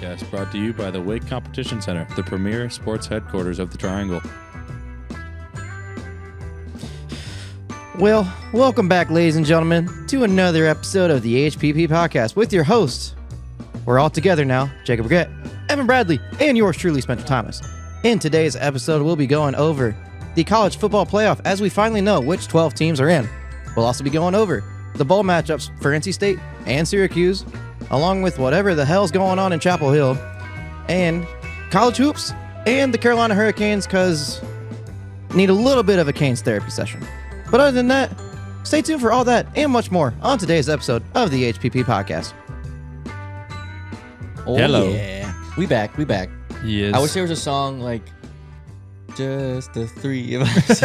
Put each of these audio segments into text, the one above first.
podcast brought to you by the Wake Competition Center, the premier sports headquarters of the Triangle. Well, welcome back, ladies and gentlemen, to another episode of the HPP podcast with your hosts. We're all together now, Jacob Brett, Evan Bradley, and yours truly, Spencer Thomas. In today's episode, we'll be going over the college football playoff as we finally know which 12 teams are in. We'll also be going over the bowl matchups for NC State and Syracuse, along with whatever the hell's going on in Chapel Hill, and college hoops, and the Carolina Hurricanes, because need a little bit of a Canes therapy session. But other than that, stay tuned for all that and much more on today's episode of the HPP podcast. Oh, Hello. Yeah. We back. Yes. I wish there was a song like just the three of us.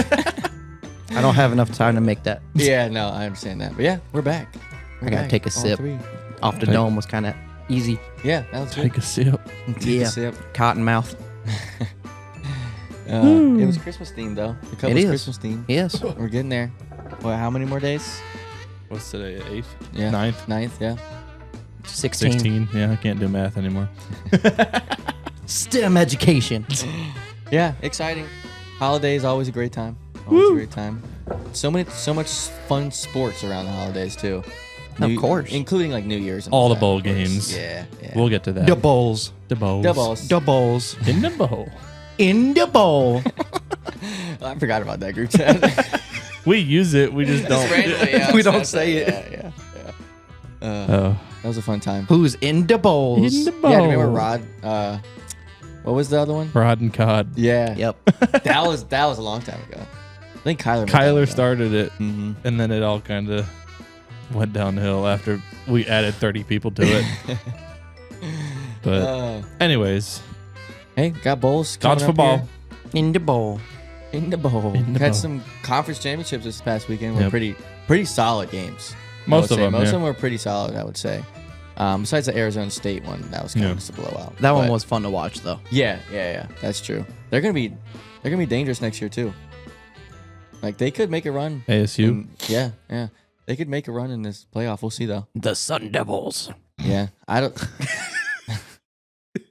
I don't have enough time to make that. Yeah, no, I understand that. But yeah, we're back. I gotta take a all sip. three. Off the dome was kind of easy. Yeah, that was good. Take a sip. Take Yeah. a sip. Cotton mouth. It was Christmas themed though. The cup It was is. Christmas themed. Yes. We're getting there. Well, how many more days? What's today, 8th? Yeah. 9th? Ninth, yeah. 16. 16? Yeah, I can't do math anymore. STEM education. Yeah, exciting. Holidays always a great time. Always a great time. So much fun sports around the holidays too. Of course. Including like New Year's. And All the that, bowl of course. games. Yeah. We'll get to that. The bowls. The bowls. Doubles. The bowls. In the bowl. In the bowl. I forgot about that group chat. We use it. We just don't. randomly, yeah, We don't that's say it. it. Yeah. Oh. That was a fun time. Who's in the bowls? In the bowl. Yeah, do you remember Rod? What was the other one? Rod and Cod. Yeah. Yep. That was a long time ago. I think Kyler Started it, Mm-hmm. and then it all kind of went downhill after we added 30 people to it. But anyways, Hey, got bowls. college coming up football. here. In the bowl. In the bowl. In the Had bowl. some conference championships this past weekend. Were Yep. pretty solid games. Most of them, Most yeah. of them were pretty solid, I would say. Besides the Arizona State one, that was kind Yeah. of just a blowout. That one But was fun to watch, though. Yeah. That's true. They're gonna be dangerous next year too. Like they could make a run. ASU. Yeah. They could make a run in this playoff. We'll see though. The Sun Devils. Yeah, I don't.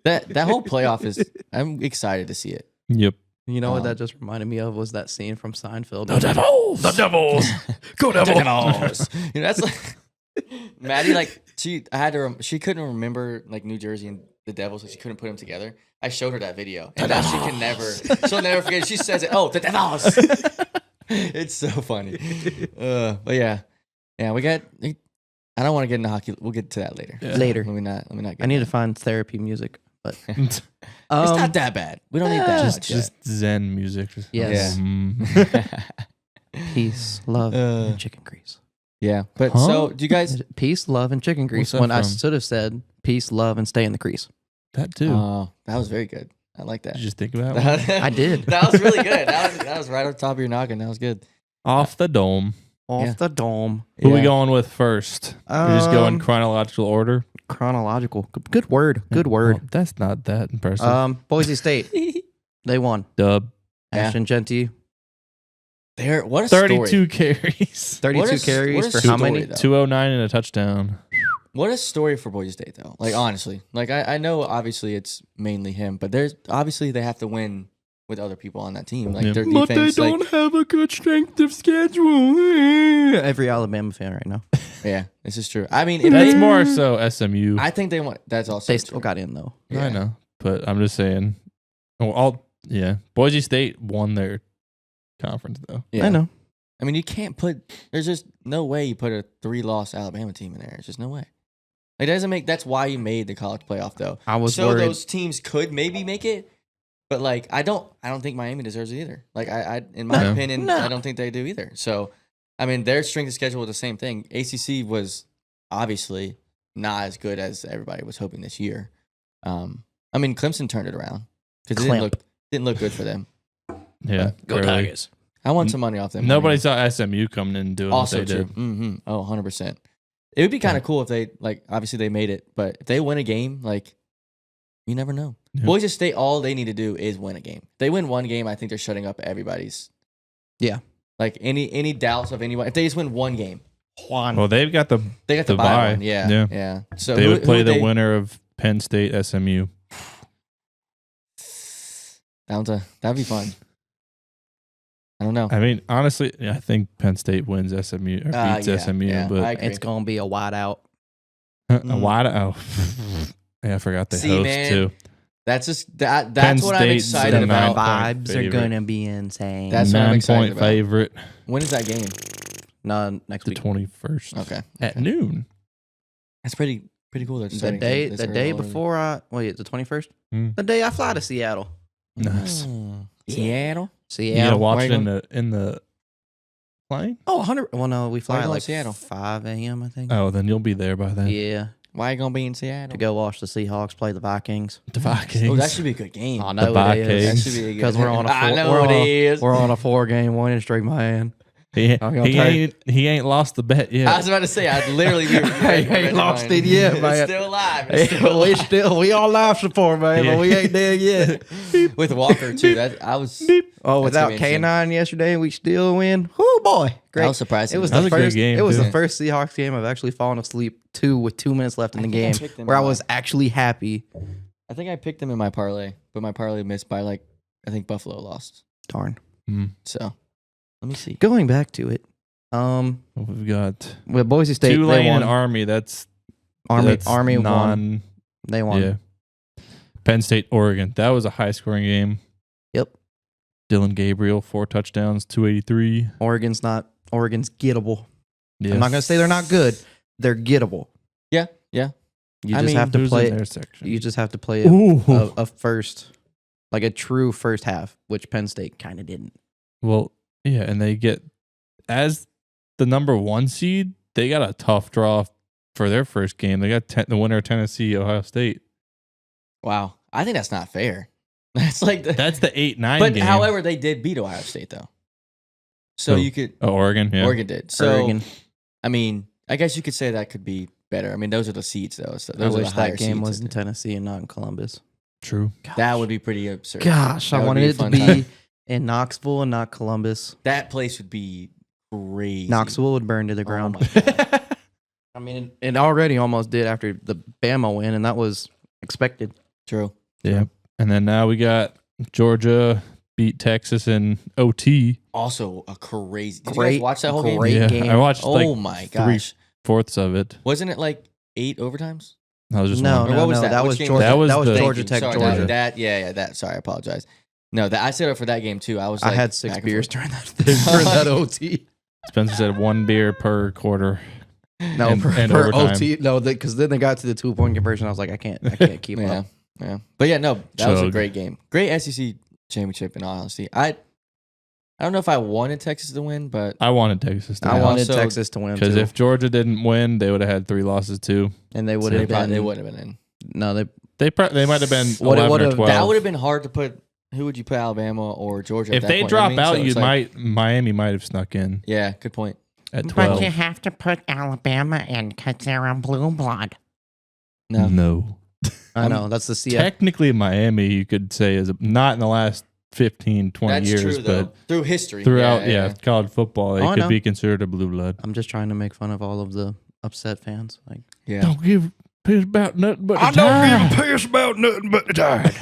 that whole playoff is. I'm excited to see it. Yep. You know what Um, that just reminded me of was that scene from Seinfeld. Devils. The Devils. Go Devils. You know, that's like Maddie. Like she couldn't remember like New Jersey and the Devils. Like she couldn't put them together. I showed her that video, and now she can never. She'll never forget. She says it. Oh, the Devils. It's so funny. But yeah. We got. I don't want to get into hockey. We'll get to that later. Yeah. Later. Let me not. Get I need to find therapy music, but It's not that bad. We don't need that much. Just Zen music. Just, Yes. Mm. peace, love, and chicken grease. Yeah. But Huh? so do you guys? Peace, love, and chicken grease. that When I from? should have said peace, love, and stay in the crease. That too. Oh, that was very good. I like that. Did you just think about it? I did. That was really good. That was right on top of your noggin. That was good. Off the dome. Off Yeah. the dome. Who we Yeah. going with first? We're just going Um, chronological order. Chronological. Good word. Good word. Oh, that's not that impressive. Boise State. They won. Dub. Yeah. Ashton Genty. There. What a story. 32 carries. 32 What a carries what a for how story, many? though. 209 and a touchdown. What a story for Boise State, though. Like honestly, like I know obviously it's mainly him, but there's obviously they have to win with other people on that team. Like Yeah. their defense. Like, have a good strength of schedule. Every Alabama fan right now. yeah, this is true. I mean, if That's they, more so SMU. I think they want. That's also They true. still got in, though. Yeah. I know, but I'm just saying. Boise State won their conference though. Yeah. I know. I mean, you can't put. There's just no way you put a 3-loss Alabama team in there. It's just no way. It doesn't make. That's why you made the college playoff, though. I was so worried. those teams could maybe make it, but like I don't think Miami deserves it either. Like I in my No. opinion, No. I don't think they do either. So, I mean, their strength of schedule was the same thing. ACC was obviously not as good as everybody was hoping this year. I mean, Clemson turned it around because it didn't look good for them. Yeah, Go early. Tigers. I want some money off them. Nobody saw SMU coming in and doing Also what they true. did. Mm-hmm. Oh, 100%. It would be kind of cool if they, like, obviously they made it, but if they win a game, like, you never know. Yeah. Boise State, all they need to do is win a game. If they win one game, I think they're shutting up everybody's. Yeah. Like, any doubts of anyone. If they just win one game, Juan. Well, they've got the they got the The bye bye. one. Yeah. Yeah. So they who- would play who the they- winner of Penn State, SMU. That'd be fun. I don't know. I mean, honestly, I think Penn State wins SMU or beats SMU, yeah, I but agree. It's gonna be a wide out. why? Oh, yeah, I forgot they See, host man, too. That's just Penn that's what I'm State's excited the about. 9-point Vibes are favorite. gonna be insane. That's what I'm excited 9-point about. favorite. When is that game? no next The week. 21st. Okay. At noon. That's pretty cool. They're The starting day this the early day already. before I the 21st. Mm. The day I fly to Seattle. Nice. Seattle. You gotta Seattle. watch Why it you in the plane. Oh, 100. Well, no, we Why fly you at going like to Seattle? 5 a.m. I think. Oh, then you'll be there by then. Yeah, Why are you gonna be in Seattle? to go watch the Seahawks play the Vikings. The Vikings. Oh, that should be a good game. I know it Vikings. is. That should be a good Because we're on a I four, know we're it on, is. We're on a 4-game winning streak, man. He I'm gonna tell you. ain't lost the bet yet. I was about to say, I'd literally be. Ain't lost it yet, man. It's still alive. It's still alive. we on life support, man, but we ain't dead yet. With Walker too. That I was. Oh, That's without gonna be interesting. K9 yesterday, we still win. Oh boy, great! I was surprised. It was That the was a good first game, It was too. the first Seahawks game I've actually fallen asleep with 2 minutes left in the think I game, picked them where I in was actually happy. I think I picked them in my parlay, but my parlay missed by like I think Buffalo lost. Darn. Mm. So let me see. Going back to it, We've got with Boise State, they Tulane won. and Army. That's Army won. non. They won. Yeah. Penn State, Oregon. That was a high scoring game. Yep. Dylan Gabriel, 4 touchdowns, 283. Oregon's gettable. Yeah. I'm not gonna say they're not good. They're gettable. Yeah. You I just mean, have to Who's play. in their section? You just have to play Ooh. a first, like a true first half, which Penn State kind of didn't. Well, yeah, and they get as the number 1 seed. They got a tough draw for their first game. They got the winner of Tennessee, Ohio State. Wow. I think that's not fair. That's like the, That's the 8-9 But game. however, they did beat Ohio State though. So Who? you could Oh, Oregon. Yeah. Oregon did. So Oregon. I mean, I guess you could say that could be better. I mean, those are the seeds though. So I those are wish the higher that game seeds. was in Tennessee and not in Columbus. True. That would be pretty absurd. Gosh, That I would wanted be a it to fun be time. in Knoxville and not Columbus. That place would be crazy. Knoxville would burn to the Oh ground. my God. I mean, it already almost did after the Bama win, and that was expected. True. Yeah. And then now we got Georgia beat Texas in OT. Also a crazy. Did you guys watch that whole game? great Yeah, game. I watched Oh like my gosh. 3/4 of it. Wasn't it like 8 overtimes? I was just No, wondering. Or what was no, that? that Which was game Georgia. That was That was the- Georgia Thank Tech, you. Sorry, Georgia. that. Sorry, I apologize. No, I set up for that game too. I was. I Like, had 6 back and beers forth. during that OT. Spencer said 1 beer per quarter. No, And- per and overtime. OT. No, because then they got to the 2-point conversion. I was like, I can't keep Yeah, up. yeah. But yeah, no, that was a Chug. great game. Great SEC championship. In all honesty, I don't know if I wanted Texas to win, but I wanted Texas to I win. wanted also- Texas to win Because too, if Georgia didn't win, they would have had 3 losses too. and they would they have probably been. they wouldn't have been in. No, they. They might have been What it 11 or would've- 12. That would have been hard to put. Who would you put, Alabama or Georgia? If at that they point? drop I mean, out, so you it's like- Miami might have snuck in Yeah, good point. at But 12. you have to put Alabama in because they're a blue blood. No, I know that's the CF. Technically, Miami, you could say, is not in the last 15, 20 that's years, true though. but Through history, throughout, college football, they Oh, I could know. be considered a blue blood. I'm just trying to make fun of all of the upset fans. Like, yeah. Don't give a piss about nothing but the tide. piss about nothing but the tide.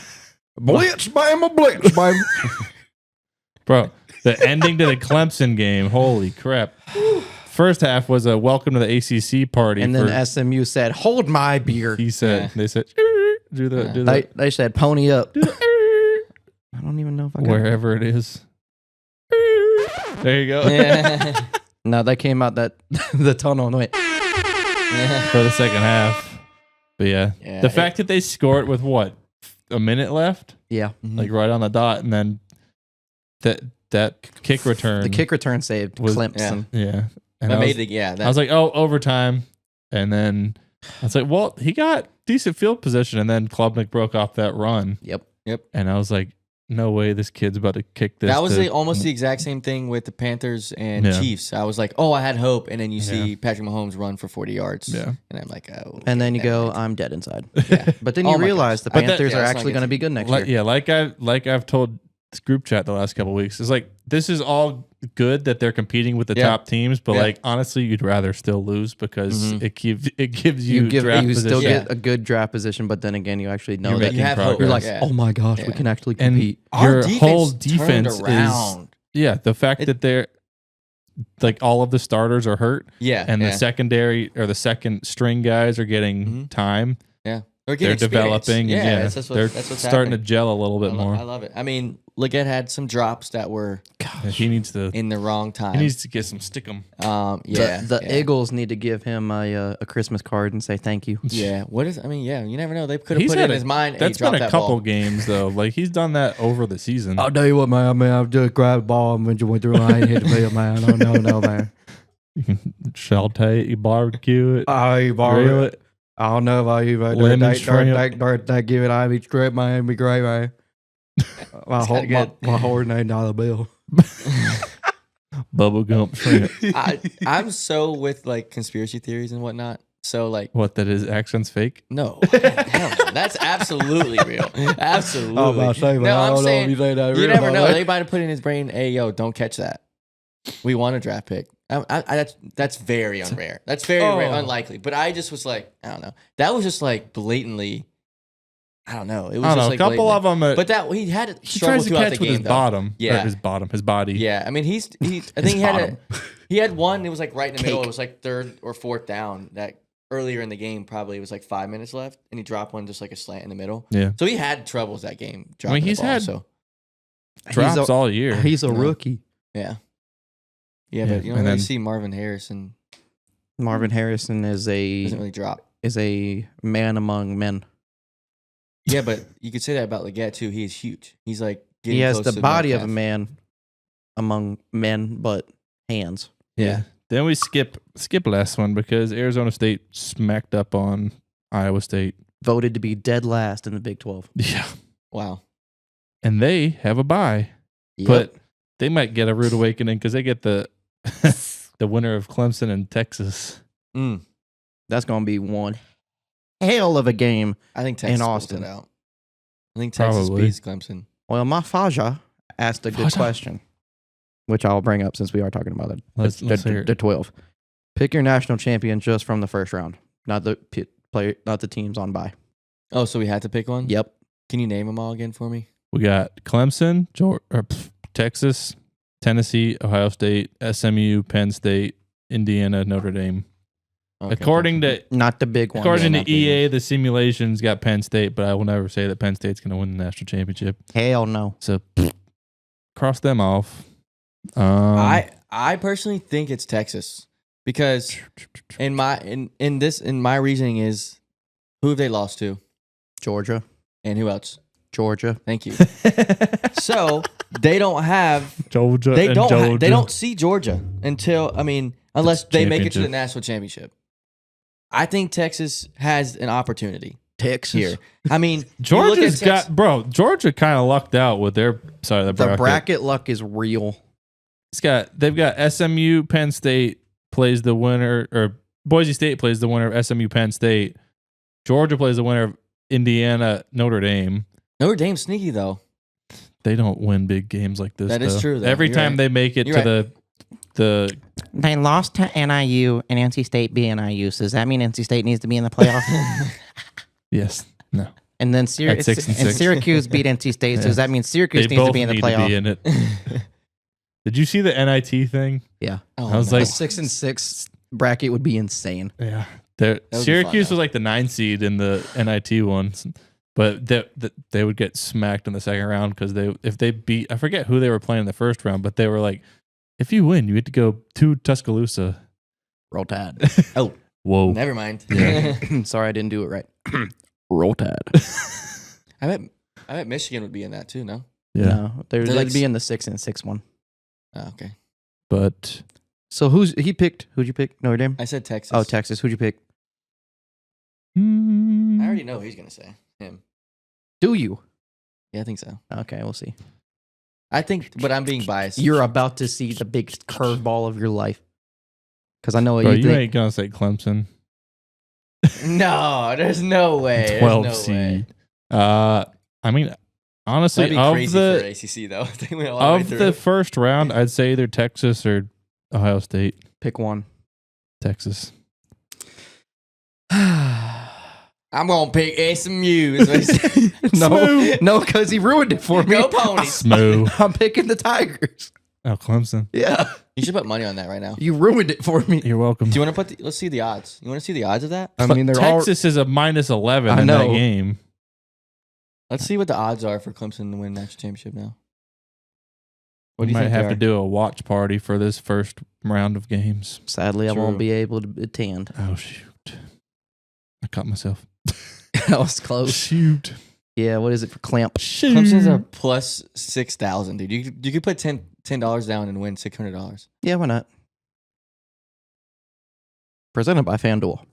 Blitz, Bama, blitz, baby. Bro, the ending to the Clemson game, holy crap. First half was a welcome to the ACC party. And then for- SMU said, "Hold my beer." he said, Yeah. they said, do the, Yeah. do the, They said, "Pony up." I don't even know if I got it. wherever it is. There you go. Yeah. No, they came out that the tunnel and went. For the second half. But yeah, Yeah, the fact that they scored with what, a minute left, Yeah, like right on the dot, and then that kick return, the kick return saved Was- Clemson. yeah, and That I was, made the that, I was like, oh, overtime, and then I was like, well, he got decent field position, and then Klubnik broke off that run, Yep. and I was like, no way, this kid's about to kick this. that was to- almost the exact same thing with the Panthers and Yeah. Chiefs. I was like, oh, I had hope, and then you see Yeah. Patrick Mahomes run for 40 yards, Yeah. and I'm like, oh. And then you never go, mind. I'm dead inside. Yeah. But then Oh you my realize gosh. the But that- Panthers yeah, are let's not actually get going to to- be good next Like, year. yeah, like I've told this group chat the last couple of weeks. It's like this is all good that they're competing with the top teams, but like honestly, you'd rather still lose because it gives you draft position. still get a good draft position, but then again, you actually know that you have hope. you're like, oh my gosh, we can actually compete. And your whole defense is the fact that they're like all of the starters are hurt, and the secondary or the second string guys are getting time. Yeah. They're developing. Yeah, they're that's starting to gel a little bit more. I love it. I mean, Leggett had some drops that were he needs to in the wrong time. He needs to get some stickum. The Eagles need to give him a Christmas card and say thank you. Yeah. What is? I mean, you never know. They could have put it in his mind. That's been a couple games though. Like he's done that over the season. I'll tell you what, man. I mean, I just grabbed the ball and went through. I ain't hit the field, man. No, man. Saute, you barbecue it. I grill it. I don't know about you, but that give it. I be straight, man. Be great, man. My whole name dollar bill. Bubble gum shrimp. I'm so with like conspiracy theories and whatnot. So like what that is accents fake? No, hell no. That's absolutely real. Absolutely. I'm about to say, man, I'm saying you you never know. They might have put in his brain, "Hey, yo, don't catch that. We want a draft pick." That's very unrare. That's very unlikely. But I just was like, I don't know. That was just like blatantly. I don't know. It was just like a couple of them. But that he had struggle throughout the game. His bottom. Yeah, his body. Yeah, I mean I think he had one. It was like right in the middle. It was like third or fourth down. That earlier in the game, probably it was like 5 minutes left, and he dropped one just like a slant in the middle. Yeah. So he had troubles that game. I mean, he's had drops all year. He's a rookie. Yeah. Yeah, but you don't really see Marvin Harrison. Marvin Harrison doesn't really drop. Is a man among men. Yeah, but you could say that about Leggett too. He is huge. He's like he has the body of a man among men, but hands. Yeah. Then we skip last one because Arizona State smacked up on Iowa State. Voted to be dead last in the Big 12. Yeah. Wow. And they have a bye. Yep. But they might get a rude awakening because they get the winner of Clemson and Texas. That's going to be one hell of a game. I think Texas in Austin. Pulls it out. I think Texas beats Clemson. Well, my Faja asked a good question, which I'll bring up since we are talking about the 12. Pick your national champion just from the first round, not the teams on bye. Oh, so we had to pick one? Yep. Can you name them all again for me? We got Clemson, Texas, Tennessee, Ohio State, SMU, Penn State, Indiana, Notre Dame. Okay, according to not the big one. According to EA, the simulations got Penn State, but I will never say that Penn State's going to win the national championship. Hell no. So cross them off. I personally think it's Texas because in my reasoning is who have they lost to? Georgia. And who else? Georgia. Thank you. So they don't have Georgia. They don't see Georgia unless they make it to the national championship. I think Texas has an opportunity. Texas here. I mean, Georgia's Georgia kind of lucked out with their side of the bracket. The bracket luck is real. They've got SMU, Penn State plays the winner, or Boise State plays the winner of SMU, Penn State. Georgia plays the winner of Indiana, Notre Dame. Notre Dame's sneaky though. They don't win big games like this. That is true. Though. Every time they make it to the They lost to NIU and NC State beat NIU. So does that mean NC State needs to be in the playoff? Yes. No. And then Syracuse beat NC State. So does that mean Syracuse needs to be in the playoff? Be in it. Did you see the NIT thing? Yeah. I was like, a 6-6 bracket would be insane. Yeah. Syracuse was like the 9 seed in the NIT ones, but they would get smacked in the second round because if they beat, I forget who they were playing in the first round, but they were like, if you win, you get to go to Tuscaloosa. Roll Tide. Oh, whoa! Never mind. Yeah. Sorry, I didn't do it right. Roll Tide. I bet Michigan would be in that too. No. Yeah. No, they'd be in the 6-6 one. Oh, okay. But so who'd you pick? Notre Dame? I said Texas. Oh, Texas. Who'd you pick? I already know who he's gonna say. Him. Do you? Yeah, I think so. Okay, we'll see. I think, but I'm being biased. You're about to see the biggest curveball of your life. Because I know what bro, you think. ain't gonna say Clemson. No, there's no way. 12 seed. I mean, Honestly, That'd be crazy for ACC though. If they went all the way of through. the first round, I'd say either Texas or Ohio State. Pick one. Texas. I'm gonna pick SMU. Is what he said. No, because he ruined it for me. Go Ponies. Smoo. I'm picking the Tigers. Oh, Clemson. Yeah, You should put money on that right now. you ruined it for me. You're welcome. Do you want to put? Let's see the odds. You want to see the odds of that? I mean, they're all. Texas is a minus 11 I in that know. game. Let's see what the odds are for Clemson to win national championship now. What We do you might think have they to are? do a watch party for this first round of games. Sadly, I True. won't be able to attend. Oh, shoot. I caught myself. That was close. Shoot. Yeah, what is it for Clamp? Shoot. Clemson's a plus 6,000, dude. You could put $10 down and win $600. Yeah, why not? Presented by FanDuel.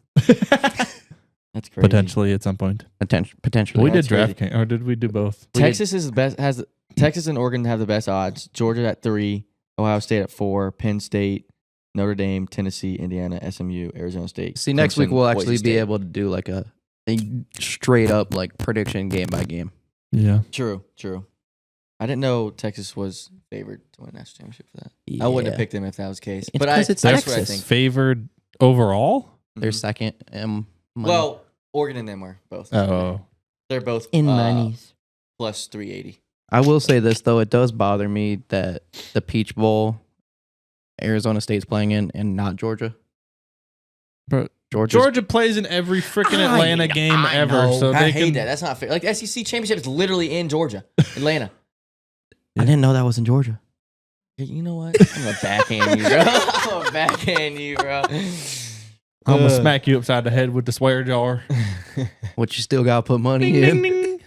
That's crazy. Potentially at some point. Potentially. We did That's crazy. DraftKings, or did we do both? Texas is the best. Texas and Oregon have the best odds. Georgia at 3, Ohio State at 4, Penn State, Notre Dame, Tennessee, Indiana, SMU, Arizona State. See, next week Clemson, we'll Boise actually be State. able to do like a straight up like prediction game by game. Yeah. True. I didn't know Texas was favored to win a national championship for that. I wouldn't have picked them if that was the case. It's But 'cause it's that's what I Texas. think. Favored overall? They're Mhm. second. Money. Well, Oregon and them were both. Oh. They're both In monies. plus 380. I will say this though, it does bother me that the Peach Bowl, Arizona State's playing in, and not Georgia. But Georgia's- Georgia plays in every freaking Atlanta game I ever. know. So I they hate can, that. That's not fair. Like the SEC championship is literally in Georgia, Atlanta. I didn't know that was in Georgia. Hey, you know what? I'm gonna backhand you, bro. I'm gonna backhand you, bro. I'm going to smack you upside the head with the swear jar. What you still gotta put money in.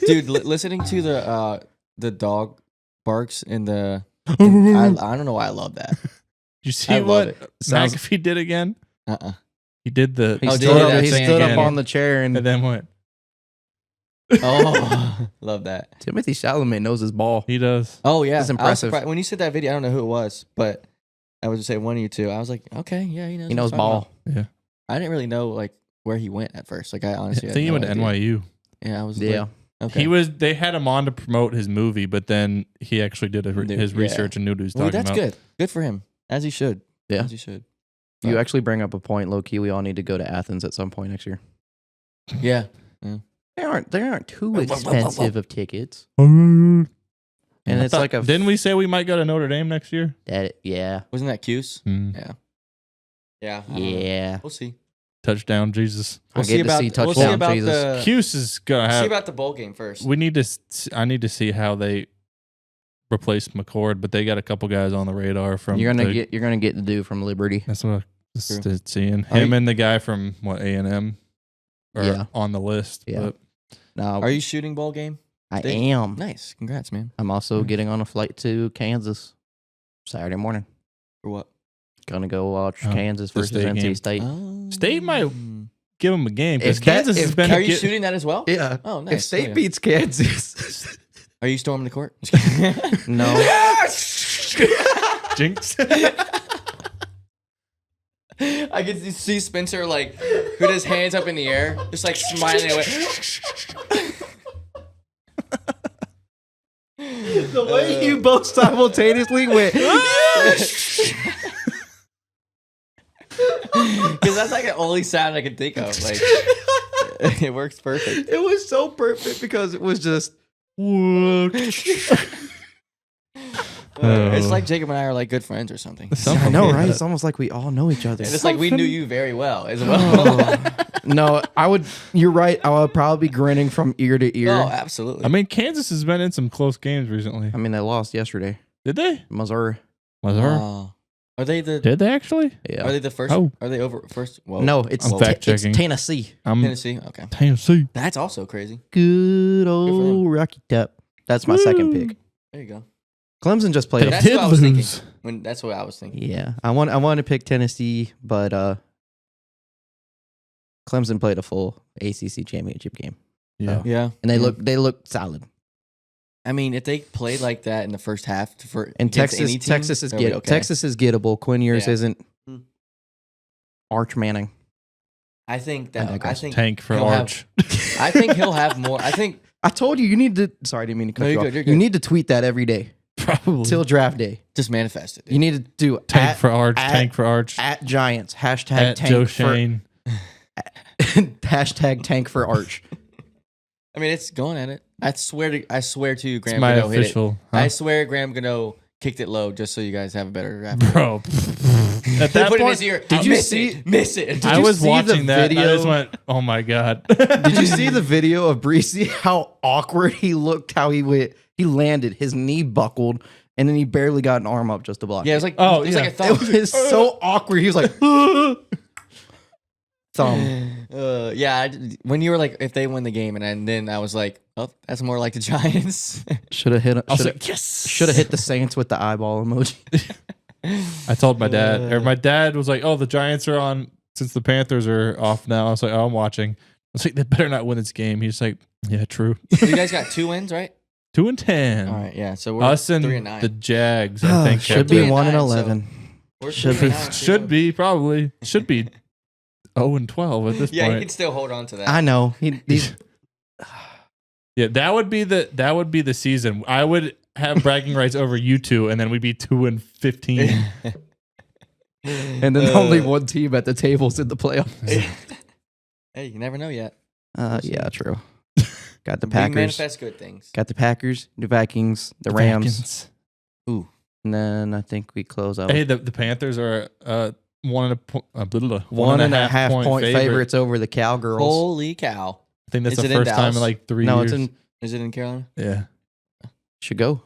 Dude, listening to the dog barks in the. I don't know why I love that. Did you see I love what it. Sounds- McAfee did again? He did the He Oh, stood, did up, that he thing stood up again. on the chair, and and then went. Oh, love that. Timothy Chalamet knows his ball. He does. Oh yeah, That's I was impressive. surprised- when you said that video, I don't know who it was, but I was just saying one of you two. I was like, okay, yeah, he knows. He what knows he's talking ball. about. I didn't really know like where he went at first. Like I honestly, I had think he no went to idea. NYU. Yeah, I was. Yeah. Like, okay. They had him on to promote his movie, but then he actually did his Yeah. research and knew what he was Well, talking that's about. good. Good for him, as he should. Yeah. As he should. You actually bring up a point, low key. We all need to go to Athens at some point next year. Yeah. They aren't too expensive of tickets, And and it's like a Didn't we say we might go to Notre Dame next year? yeah, Wasn't that Cuse? Hmm. Yeah. Yeah. I don't know. yeah. We'll see. Touchdown, Jesus. I get to see We'll touchdown see about Jesus. the. Cuse is gonna See have. about the bowl game first. We need to. I need to see how they replace McCord, but they got a couple guys on the radar from. You're gonna get the dude from Liberty. That's what I was True. just seeing. Are Him you- and the guy from A&M are Yeah. on the list. Yeah. But No, Are you shooting bowl game? I Dave? am. Nice. Congrats, man. I'm also Nice. getting on a flight to Kansas Saturday morning. For what? Gonna go watch Oh, Kansas the versus state NC game. State. State might give him a game because If that- Kansas has if been. Are you shooting that as well? Yeah. Oh, nice. If State Yeah. beats Kansas, Are you storming the court? no. Jinx. I can see Spencer like with his hands up in the air, just like smiling away. The way you both simultaneously went. Because that's like the only sound I can think of. Like it works perfect. It was so perfect because it was just. It's like Jacob and I are like good friends or something. I know, right? It's almost like we all know each other. And it's like we knew you very well as well. No, I would. You're right. I would probably be grinning from ear to ear. Oh, absolutely. I mean, Kansas has been in some close games recently. I mean, they lost yesterday. Did they? Missouri. Was there? Wow. Are they the? Did they actually? Yeah. Are they the first? Oh. Are they over first? Whoa. No, it's I'm fact-checking. it's Tennessee. I'm Tennessee. Okay, Tennessee. that's also crazy. Good for old Rocky Top. That's my second pick. There you go. Clemson just played. That's what I was thinking. That's what I was thinking. Yeah, I want to pick Tennessee, but Clemson played a full ACC championship game, Yeah. Yeah, and they Yeah. look solid. I mean, if they played like that in the first half, And against any team, Texas is they'll be get okay. Texas is gettable. Quinn Ewers Yeah. isn't Hmm. Arch Manning. I think that I think Tank for he'll Arch. I think he'll have more. I think I told you need to. Sorry, I didn't mean to cut No, you you're off. good, you're You good. need to tweet that every day Probably. till draft day. just manifest it. Dude. You need to do Tank for Arch. at- Tank for Arch. at Giants hashtag At tank Joe for Shane. hashtag tank for Arch. I mean, it's going at it. I swear to you, It's Graham my Gano hit it. official. I swear Graham Gano kicked it low just so you guys have a better draft. Bro. At that Put it in point, his ear. Did you Miss see- it? Miss it. I you was see the watching that. I video? just went, oh my God. Did you see the video of Breesy? How awkward he looked. How he went. He landed. His knee buckled, and then he barely got an arm up just to block. Yeah, it it. was like Oh, it was yeah. like a thumb. It was so awkward. He was like, thumb. When you were like, if they win the game, and then I was like, oh, that's more like the Giants. Should have hit. I was Should like, yes. have hit the Saints with the eyeball emoji. I told my dad, or my dad was like, oh, the Giants are on since the Panthers are off now. I was like, oh, I'm watching. I was like, they better not win this game. He's like, yeah, true. You guys got 2 wins, right? 2-10. All right, yeah. So we're Us and 3-9. the Jags, I think. Should have be Three and 1 and nine, 11. We're should 3 be- and 9, Should too. be, probably. Should be 0-12 at this Yeah, you point. can still hold on to that. I know. He's Yeah, that would be the season. I would have bragging rights over you two, and then we'd be 2-15. and then only one team at the tables in the playoffs. Hey, you never know yet. Yeah, true. Got the We Packers. manifest good things. Got the Packers, the Vikings, the Rams, Falcons. Ooh. and then I think we close out. Hey, the Panthers are one one and a half point favorite. favorites over the Cowgirls. Holy cow. I think that's Is the it in first time in Dallas? like 3 No, years. it's in. Is it in Carolina? Yeah. Should go.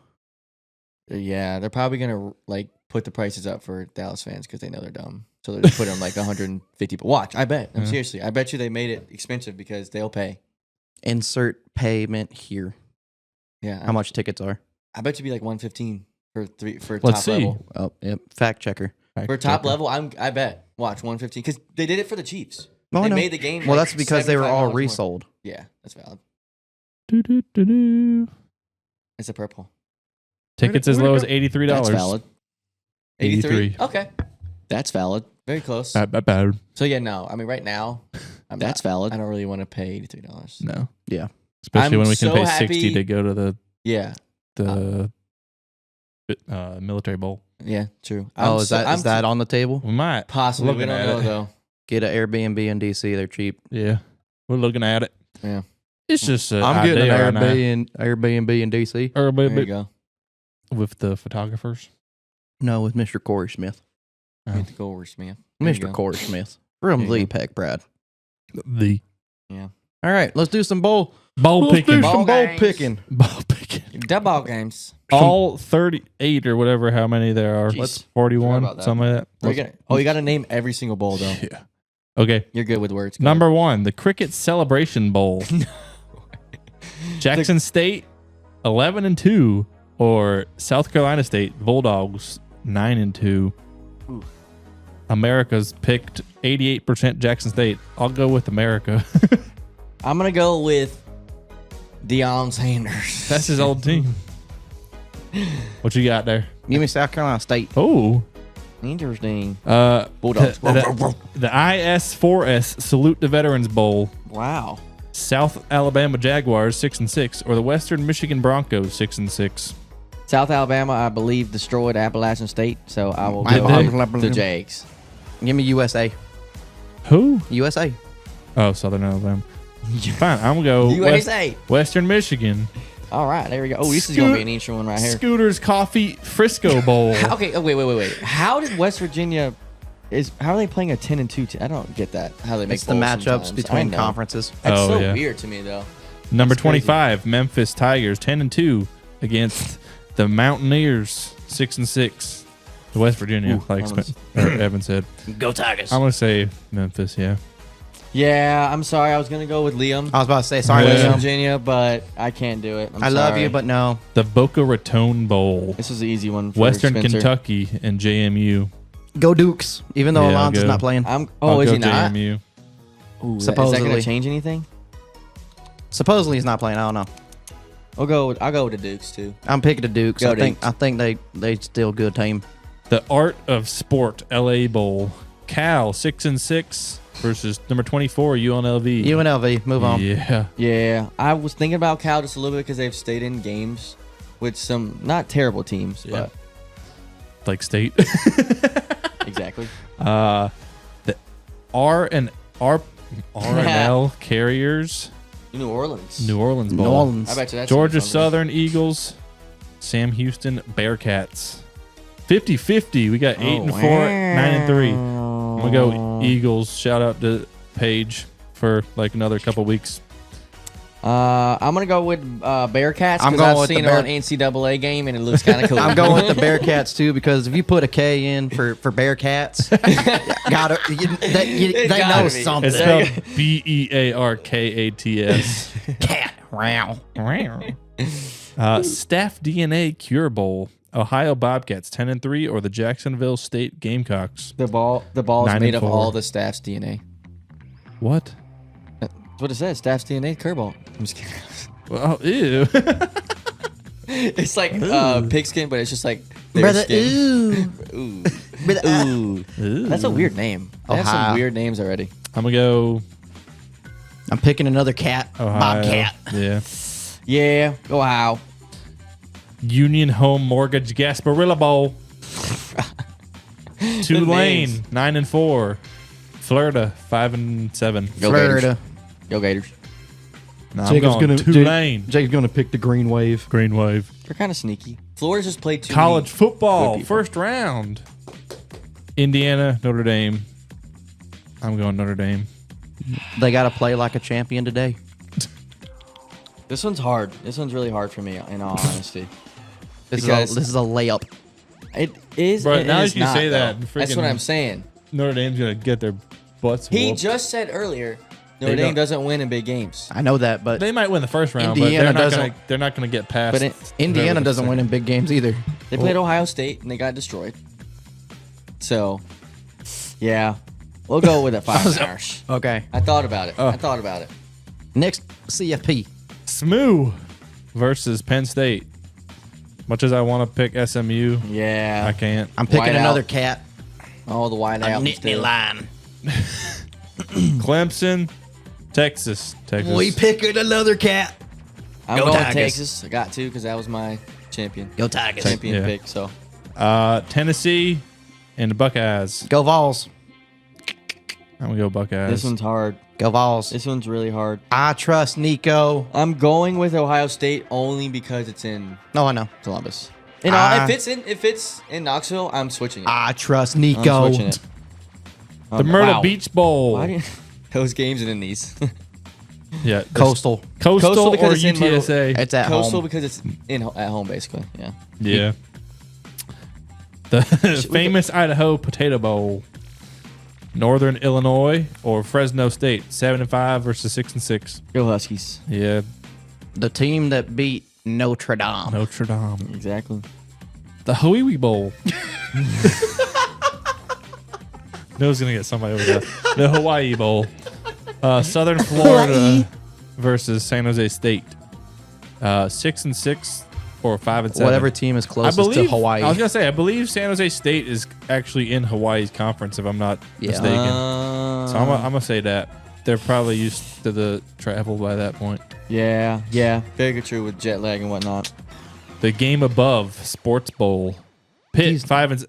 Yeah, they're probably gonna like put the prices up for Dallas fans because they know they're dumb. So they're just put them like 150. But watch, I bet. I'm Yeah. seriously. I bet you they made it expensive because they'll pay. Insert payment here. Yeah. How much tickets are? I bet you be like 115 for Let's top see. level. Oh, yep. Fact checker. For top level, I bet. Watch 115 because they did it for the Chiefs. Oh, I They know. made the game. Well, like, that's because they were all $75 more. resold. Yeah, that's valid. Do-do-do-do. It's a purple. Tickets Where'd as it low go? as $83. That's valid. 83. Okay, that's valid. Very close. Bad. So yeah, no. I mean, right now, That's valid. I don't really want to pay $83. No. Yeah. Especially I'm when we can so pay happy- 60 to go to Yeah, the military bowl. yeah, true. Is that on the table? We might. possibly? We looking don't at know it. though. Get an Airbnb in DC. They're cheap. Yeah. We're looking at it. Yeah. It's just an I'm getting idea an right now. Airbnb in DC. Or There you go. with the photographers. No, with Mr. Corey Smith. Oh. Get the goal, Smith. There you Mr. go. Corey Smith from There you the go. Peck Brad. The All right, let's do some bowl. ball Let's picking. do Ball some bowl games. picking. Ball picking. The ball games. All 38 or whatever, how many there are. Jeez. Let's Forgot 41, about that. something like that. You got to name every single bowl though. Yeah. Okay. You're good with words. Go Number 1, the Cricket Celebration Bowl. Jackson State 11-2 or South Carolina State Bulldogs 9-2. Ooh. America's picked 88% Jackson State. I'll go with America. ahead. I'm gonna go with Deion Sanders. That's his old team. What you got there? Give me South Carolina State. Oh, Interesting. Bulldogs. Bulldogs. The IS4S Salute the Veterans Bowl. Wow. South Alabama Jaguars 6-6 or the Western Michigan Broncos 6-6. South Alabama, I believe, destroyed Appalachian State, so I will Did go they? with the Jags. Give me USA. Who? USA. Oh, Southern Alabama. Fine, I'm gonna go USA. Western Michigan. All right, there we go. Oh, this is gonna be an interesting one right here. Scooters Coffee Frisco Bowl. Okay. Oh, wait. How did West Virginia? How are they playing a 10-2 team? I don't get that. How they make It's the bowls matchups sometimes. between I know. conferences. That's Oh, so yeah. weird to me, though. Number That's crazy. 25, Memphis Tigers 10-2 against the Mountaineers 6-6. The West Virginia, Ooh, like Evans. Evan said. Go Tigers. I'm gonna say Memphis. Yeah. Yeah, I'm sorry. I was gonna go with Liam. I was about to say, sorry, Yeah. West Liam. Virginia, but I can't do it. I love sorry. you, but no. The Boca Raton Bowl. This is an easy one. For Western Spencer. Kentucky and JMU. Go Dukes, even though Yeah, I'll Alonzo's go. not playing. Is I'll he go not? JMU. Ooh, is that Supposedly. gonna change anything? Supposedly he's not playing. I don't know. I'll go with the Dukes too. I'm picking the Dukes. Go I Dukes. think they still a good team. The Art of Sport LA Bowl. Cal 6-6 versus number 24 UNLV. UNLV. Move on. Yeah. Yeah, I was thinking about Cal just a little bit because they've stayed in games with some not terrible teams, Yeah. but Like State. exactly. The RNL Carriers. New Orleans. New Orleans Bowl. New Orleans. I bet you that's Georgia gonna be fun. Southern Eagles. Sam Houston Bearcats. 50-50. We got 8 and 4, 9 and 3. I'm gonna go Eagles. Shout out to Paige for like another couple weeks. I'm gonna go with Bearcats I'm because going I've with the seen it on NCAA game and it looks kind of cool. I'm going with the Bearcats too because if you put a K in for Bearcats, they gotta know be. something. It's spelled Bearkats. Cat. Wow. Staff DNA Cure Bowl. Ohio Bobcats 10 and 3 or the Jacksonville State Gamecocks. the ball is 9 made and of 4. all the staff's DNA. What? That's what it says. Staff's DNA curveball. I'm just kidding. Well, ew. It's like pigskin, but it's just like their Brother, skin. ooh. Ooh. Brother, Ooh. That's a weird name. They have some Ohio. weird names already. I'm gonna go I'm picking another cat. Ohio. Bobcat. Yeah. Yeah. Ohio. Union Home Mortgage Gasparilla Bowl. Tulane names. 9 and 4. Florida 5 and 7. Go Florida. Gators. Go Gators. No, I'm going Tulane. Jake's gonna pick the green wave. Green Wave. They're kind of sneaky. Florida's just played too College many football good people. first round. Indiana Notre Dame. I'm going Notre Dame. They got to play like a champion today. This one's hard. This one's really hard for me, in all honesty. This Because- is a layup. It is. Bro, and now it is that you not, say though. that, That's what freaking- I'm saying. Notre Dame's gonna get their butts He whooped. just said earlier Notre They Dame don't- doesn't win in big games. I know that, but They might win the first round, Indiana but they're doesn't- not gonna get past. But Indiana whoever the doesn't win in big games either. They played Ohio State and they got destroyed. So, yeah, we'll go with a 5 Okay. I thought about it. Oh. I thought about it. Next, CFP. SMU versus Penn State. Much as I want to pick SMU, Yeah. I can't. I'm picking White another out. cat. Oh, the wide out. line. Clemson, Texas. We picking another cat. I'm Go going Tigers. Texas. I got to because that was my champion. Go Tigers. Champion Yeah. pick. So Tennessee and the Buckeyes. Go Vols. I'm gonna go Buckeyes. this one's hard. Go Vols. This one's really hard. I trust Nico. I'm going with Ohio State only because it's in No, I know. Columbus. And if it's in Knoxville, I'm switching it. I trust I'm Nico. switching it. the Myrtle Wow. Beach Bowl. Why do you, those games and in these? Yeah, Coastal. Coastal because or it's in Myrtle- UTSA. It's at Coastal home. because it's at home basically. Yeah. Yeah. The famous Idaho Potato Bowl. Northern Illinois or Fresno State. 7 and 5 versus 6 and 6. Go Huskies. Yeah. The team that beat Notre Dame. Notre Dame. Exactly. The Hawaii Bowl. No one's gonna get somebody over there. The Hawaii Bowl. Southern Florida versus San Jose State. 6 and 6 or 5 and 7. Whatever team is closest to Hawaii. I was gonna say I believe San Jose State is actually in Hawaii's conference if I'm not Yeah. mistaken. So I'm gonna say that they're probably used to the travel by that point. Yeah. Very true with jet lag and whatnot. The game above Sports Bowl. Pitt Jeez. 5 and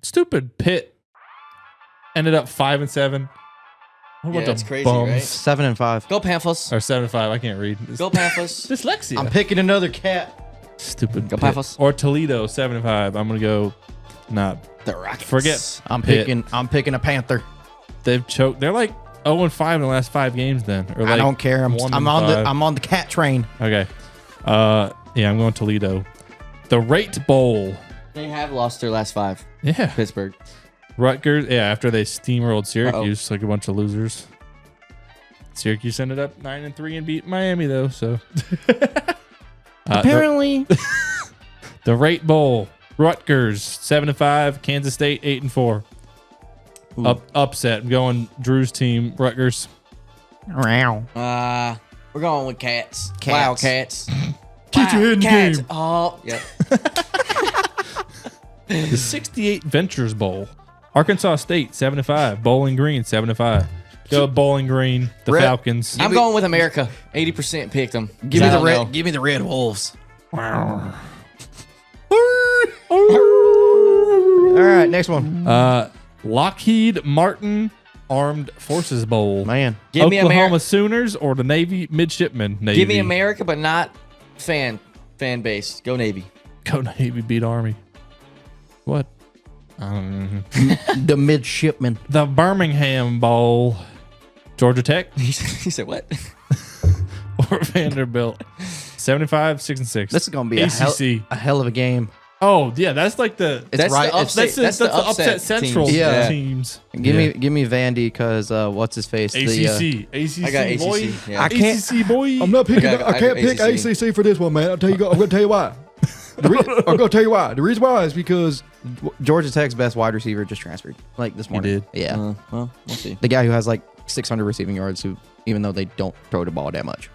stupid Pitt ended up 5 and 7. What Yeah, bunch of it's crazy, bums. right? 7 and 5. Go Panthers. Or 7 and 5. I can't read. It's Go Panthers. dyslexia. I'm picking another cat. Stupid. Go Pitt. Panthers. Or Toledo 7 and 5. I'm gonna go. Not. The Rockets. Forget. I'm Pitt. picking a Panther. They've choked. They're like 0 and 5 in the last 5 games. Then or like I don't care. 1 I'm and on 5. I'm on the cat train. Okay. Yeah, I'm going Toledo. The Rate Bowl. They have lost their last 5. Yeah. Pittsburgh. Rutgers. Yeah, after they steamrolled Syracuse like a bunch of losers. Syracuse ended up 9 and 3 and beat Miami though. So Apparently. the Rate Bowl. Rutgers 7 and 5. Kansas State 8 and 4. Upset. I'm going Drew's team. Rutgers. Wow. We're going with Cats. Cats. Wildcats. Get your head in the Cats. game. Oh, yep. The 68 Ventures Bowl. Arkansas State 7 and 5. Bowling Green 7 and 5. Go Bowling Green. The Red- Falcons. I'm going with America. 80% picked them. Give me the red. Give me the Red Wolves. All right, next one. Lockheed Martin Armed Forces Bowl. Man, Give me Oklahoma America. Sooners or the Navy Midshipmen. Navy. Give me America, but not fan base. Go Navy. Go Navy beat Army. What? the midshipman. The Birmingham Bowl. Georgia Tech He said what? or Vanderbilt. 75, 6-6. This is gonna be ACC. a hell of a game. Oh yeah, that's like the It's right. The It's, upset, that's the upset central teams. Yeah. teams. give me Vandy because what's his face? ACC, ACC I got ACC. boy. Yeah. I can't- ACC boy. I'm not picking. I got- I can't I pick got ACC. ACC for this one, man. I'm going to tell you why. I'm going to tell you why. The reason why is because Georgia Tech's best wide receiver just transferred like this morning. did? Yeah, Well, we'll see. the guy who has like 600 receiving yards, who even though they don't throw the ball that much.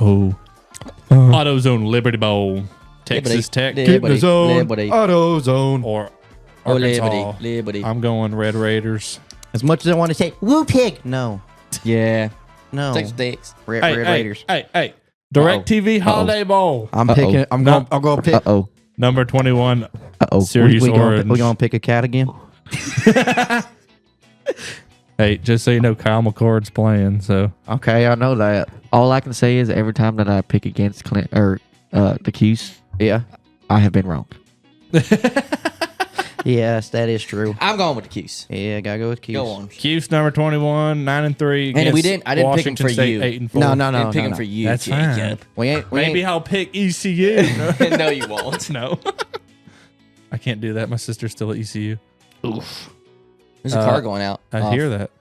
Oh. AutoZone Liberty Bowl. Texas Tech keep the zone, Liberty. auto zone. or Oh, Arkansas. Liberty. I'm going Red Raiders. As much as I want to say, woo pig. No, Yeah. no. Texas Stakes. Red Hey, Raiders. hey. Direct TV Holiday Bowl. I'm Uh-oh. picking. I'm going to pick. oh. Number 21. Uh-oh. Syracuse Orange. We gonna pick a cat again. Hey, just so you know, Kyle McCord's playing. So Okay, I know that. All I can say is every time that I pick against Clint or the Cuse, Yeah. I have been wrong. Yes, that is true. I'm going with the Cuse. Yeah, gotta go with Cuse. Go on. Cuse number 21, 9-3. And we against didn't- I didn't pick him Washington for State, you. 8-4. No, I'm picking for you. That's Jacob. We ain't. Maybe I'll pick ECU. No, you won't. No. I can't do that. My sister's still at ECU. There's a car going out. I off. hear that.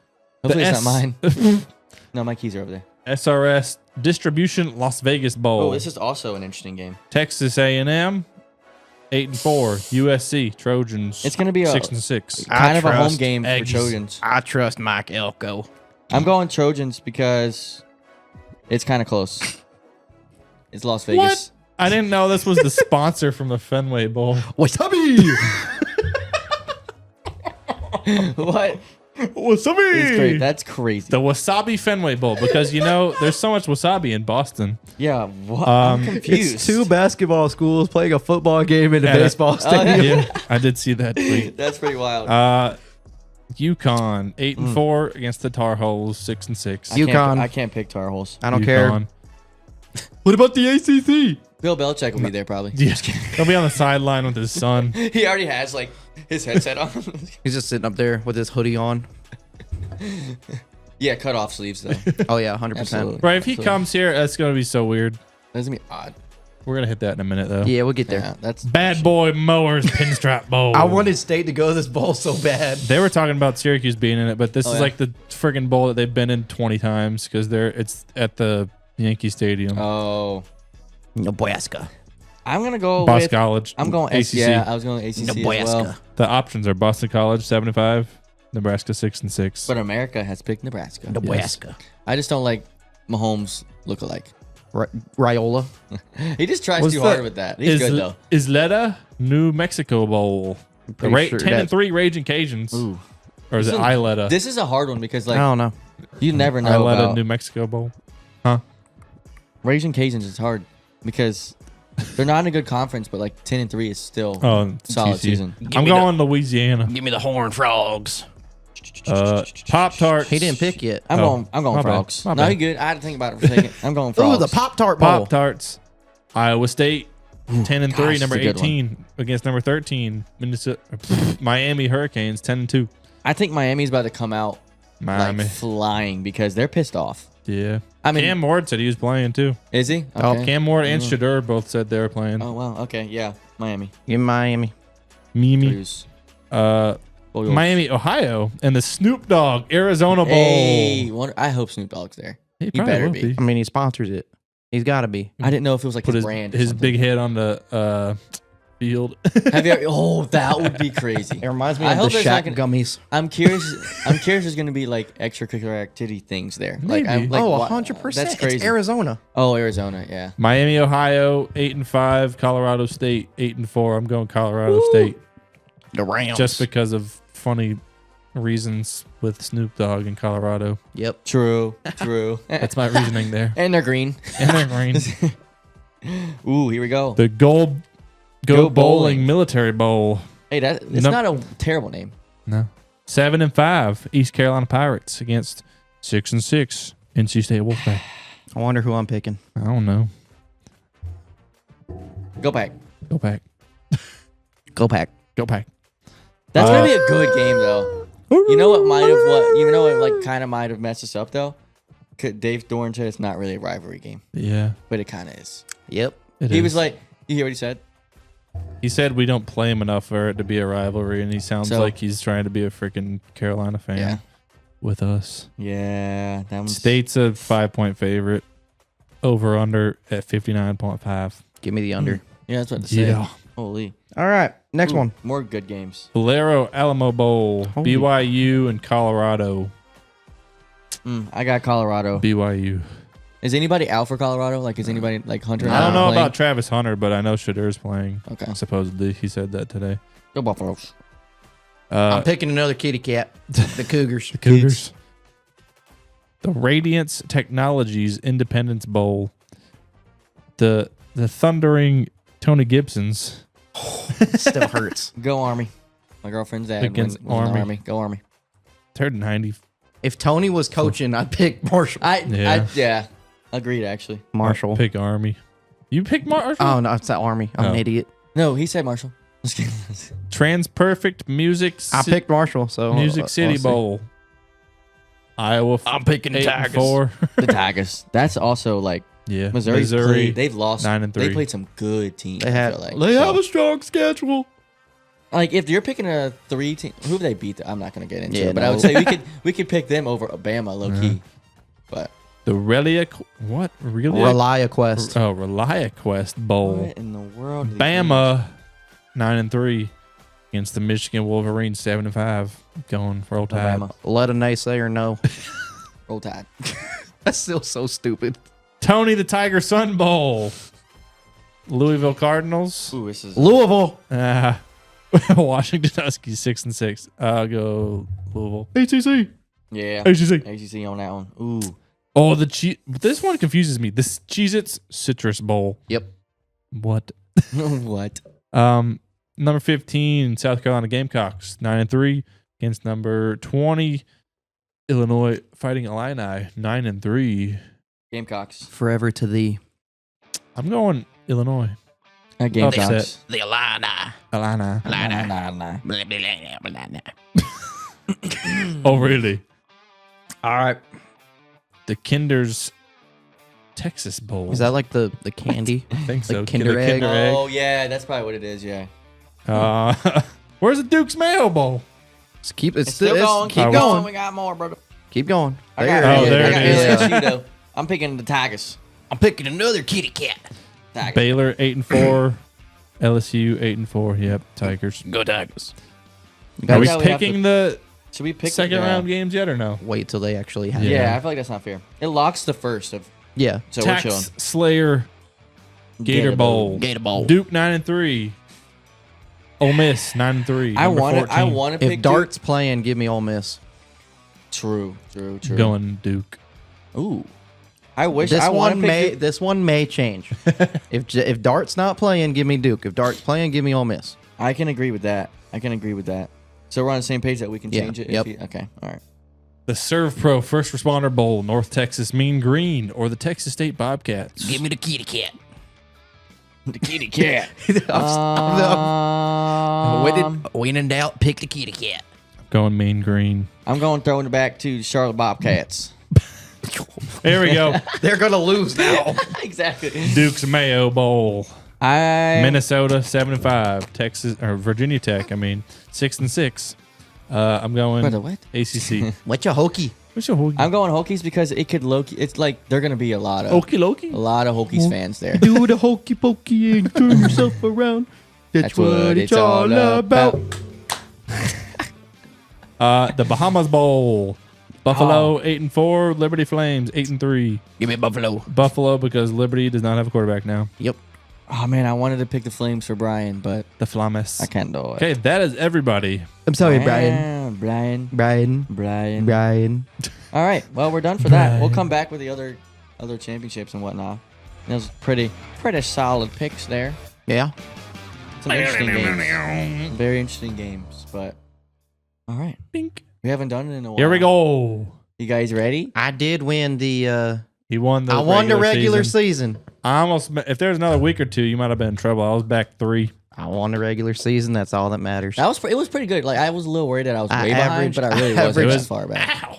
Hopefully The it's not S- mine. No, my keys are over there. SRS Distribution Las Vegas Bowl. Oh, this is also an interesting game. Texas A&M 8-4. USC Trojans. It's gonna be a 6-6. kind of a home trust game for Aggies. Trojans. I trust Mike Elko. I'm going Trojans because it's kind of close. It's Las Vegas. What? I didn't know this was the sponsor from the Fenway Bowl. Wasabi. What? Wasabi. It's great. That's crazy. The Wasabi Fenway Bowl, because you know there's so much wasabi in Boston. Yeah. What? I'm confused. It's two basketball schools playing a football game in a At a- baseball stadium. Yeah, I did see that tweet. That's pretty wild. UConn 8-4 against the Tar Heels 6-6. UConn. I can't pick Tar Heels. I don't care. UConn. What about the ACC? Bill Belichick will be there probably. Yeah, he'll be on the sideline with his son. He already has like his headset on. He's just sitting up there with his hoodie on. Yeah, cut off sleeves though. Oh yeah, 100%. Absolutely. Right, if he comes here, that's gonna be so weird. That's gonna be odd. We're gonna hit that in a minute though. Yeah, we'll get there. Yeah, that's Bad Boy Mowers Pinstripe Bowl. I wanted State to go to this bowl so bad. They were talking about Syracuse being in it, but this is yeah. like the friggin' bowl that they've been in 20 times because it's at the Yankee Stadium. Oh, Nebraska. I'm gonna go Boston with. College. I'm going ACC. Yeah, I was going ACC as well. The options are Boston College 75, Nebraska 6-6. But America has picked Nebraska. Nebraska. I just don't like Mahomes lookalike. Riola. He just tries What's too that? hard with that. He's good though. Isleta, New Mexico Bowl. The pretty sure 10-3 Raging Cajuns. Ooh. Or is it This is- Isleta? This is a hard one because I like don't know. you never know Isleta, about New Mexico Bowl. Raging Cajuns. Is hard because they're not in a good conference, but like 10-3 is still Oh, solid TCU. season. I'm going Louisiana. Give me the Horned Frogs. Pop Tarts. He didn't pick yet. I'm going my bad. Frogs. My No, bad. you good. I had to think about it for a second. I'm going Ooh, Frogs. the Pop Tart Bowl. Pop Tarts. Iowa State 10-3, gosh, number it's a good 18 against number 13. Minnesota, Miami Hurricanes 10-2. I think Miami's about to come out Miami. like flying because they're pissed off. Yeah. I mean, Cam Ward said he was playing too. is he? Oh, Okay. Cam Ward and Shadur both said they were playing. Oh wow. Okay. Yeah. Miami. Give me Miami. Mimi. Bruce. Uh, Boyles. Miami, Ohio, and the Snoop Dogg Arizona Bowl. Hey, I hope Snoop Dogg's there. He he probably better will be. I mean, he sponsors it. He's got to be. I didn't know if it was like Put his his, brand. or his something. big head on the field. Have you? Oh, that would be crazy. It reminds me I of hope the there's not Shaq gonna- gummies. I'm curious. I'm curious. There's going to be like extracurricular activity things there. Maybe. Like, Oh, what- 100%. That's crazy. It's Arizona. Oh, Arizona. Yeah. Miami, Ohio, 8-5. Colorado State, 8-4. I'm going Colorado State The Rams. just because of funny reasons with Snoop Dogg in Colorado. Yep. True. That's my reasoning there. And they're green. And they're green. Ooh, here we go. The Go Bowling. Bowling Military Bowl. Hey, it's not a terrible name. No. 7-5 East Carolina Pirates against 6-6 NC State Wolfpack. I wonder who I'm picking. I don't know. Go back. Go back. Go Pack. Go back. That's gonna be a good game though. You know what like kind of might have messed us up though. Dave Dorn said it's not really a rivalry game, Yeah. but it kind of is. Yep. He was like, you hear what he said? He said we don't play him enough for it to be a rivalry, and he sounds So- like he's trying to be a freaking Carolina fan Yeah. with us. Yeah, that one's State's a 5-point favorite. Over under at 59.5. Give me the under. Yeah, that's what to say. Yeah. Holy. All right. Next Ooh, one. More good games. Valero Alamo Bowl. Holy- BYU and Colorado. I got Colorado. BYU. Is anybody out for Colorado? Like, is anybody like Hunter? I don't know playing? about Travis Hunter, but I know Shadur's playing. Okay. Supposedly, he said that today. Go Buffaloes. I'm picking another kitty cat. The Cougars. The Cougars. The Radiance Technologies Independence Bowl. The thundering Tony Gibsons Still hurts. Go Army. My girlfriend's dad Against was in the Army. Army. Go Army. third and 90. If Tony was coaching, I'd pick Marshall. Yeah. Agreed. Actually. Marshall. Pick Army. You pick Marshall? Oh, no, it's that Army. I'm an Oh. idiot. No, he said Marshall. Just kidding. Transperfect Music I picked Marshall, so Music City let's see. Bowl. Iowa. I'm picking 8-4. The Tigers. That's also like Yeah. Missouri. They've lost 9-3. They played some good teams. They I have- feel like. They So, have a strong schedule. like if you're picking a 3 team, who have they beat? I'm not gonna get into Yeah, it, but I no. would say we could pick them over Alabama, low key. But The Relia. What? Really? Relia Quest. Oh, Relia Quest Bowl. what in the world? are these Bama 9-3 against the Michigan Wolverines 7-5. Going Roll games? Tide. Alabama. Let a naysayer know. Roll Tide. That's still so stupid. Tony the Tiger Sun Bowl. Louisville Cardinals. Ooh, this is Louisville. Washington Huskies 6-6. I'll go Louisville. ACC. yeah. ACC. ACC on that one. Ooh. Oh, this one confuses me. This Cheez-Its Citrus Bowl. Yep. What? What? Number 15, South Carolina Gamecocks 9-3 against number 20, Illinois Fighting Illini 9-3. Gamecocks. Forever to thee. I'm going Illinois. Gamecocks. Upset. The Illini. Illini. Nah. Blah, blah, blah, blah, blah. Oh, really? All right. The Kinder's Texas Bowl. Is that like the candy? I think so. like Kinder The Egg? Kinder Egg. Oh yeah, that's probably what it is. Yeah. Where's the Duke's Mayo Bowl? Just keep It's still going. Keep Oh, going. We got more, brother. Keep going. I got, Oh, there I got it is. LSU, though. I'm picking the Tigers. I'm picking another kitty cat. Tigers. Baylor 8-4. LSU 8-4. Yep, Tigers. Go Tigers. Are we Yeah, we have picking the Should we pick second yeah. round games yet or no? Wait till they actually have Yeah. Yeah. I feel like that's not fair. It locks the first of. Yeah. So we're Tax chilling. Slayer Gator Bowl. Gator Bowl. Duke 9-3. Ole Miss 9-3. I want want to pick If Dart's playing, give me Ole Miss. True. going Duke. Ooh. I wish This I want one to may pick. this one may change. if Dart's not playing, give me Duke. If Dart's playing, give me Ole Miss. I can agree with that. So we're on the same page that we can Yeah, change it. yep. Okay. All right. The Serve Pro First Responder Bowl, North Texas Mean Green, or the Texas State Bobcats. Give me the kitty cat. The kitty cat. When in doubt, pick the kitty cat. Going Mean Green. I'm going throwing it back to Charlotte Bobcats. There we go. They're gonna lose now. Exactly. Duke's Mayo Bowl. I Minnesota 7-5. Texas or Virginia Tech. 6-6. I'm going Brother, what? ACC. What you hokey? What's your Hokie? I'm going Hokies because it could it's like they're gonna be a lot of Loki. Hokies fans there. Do the hokey pokey and turn yourself around. That's what it's all about. The Bahamas Bowl. Buffalo 8-4. Liberty Flames 8-3. Give me Buffalo. Buffalo because Liberty does not have a quarterback now. Yep. Oh man, I wanted to pick the Flames for Brian, but The Flames. I can't do it. Okay, that is everybody. I'm sorry, Brian. Brian. Brian. All right. Well, we're done for that. We'll come back with the other championships and whatnot. Those pretty solid picks there. Yeah. Some interesting games. Very interesting games. But all right. Bink. We haven't done it in a while. Here we go. You guys ready? I did win the. He won the. I won the regular season. I almost. If there's another week or two, you might have been in trouble. I was back 3. I won the regular season. That's all that matters. It was pretty good. Like I was a little worried that I was I way behind, averaged- but I really I wasn't averaged- that far back.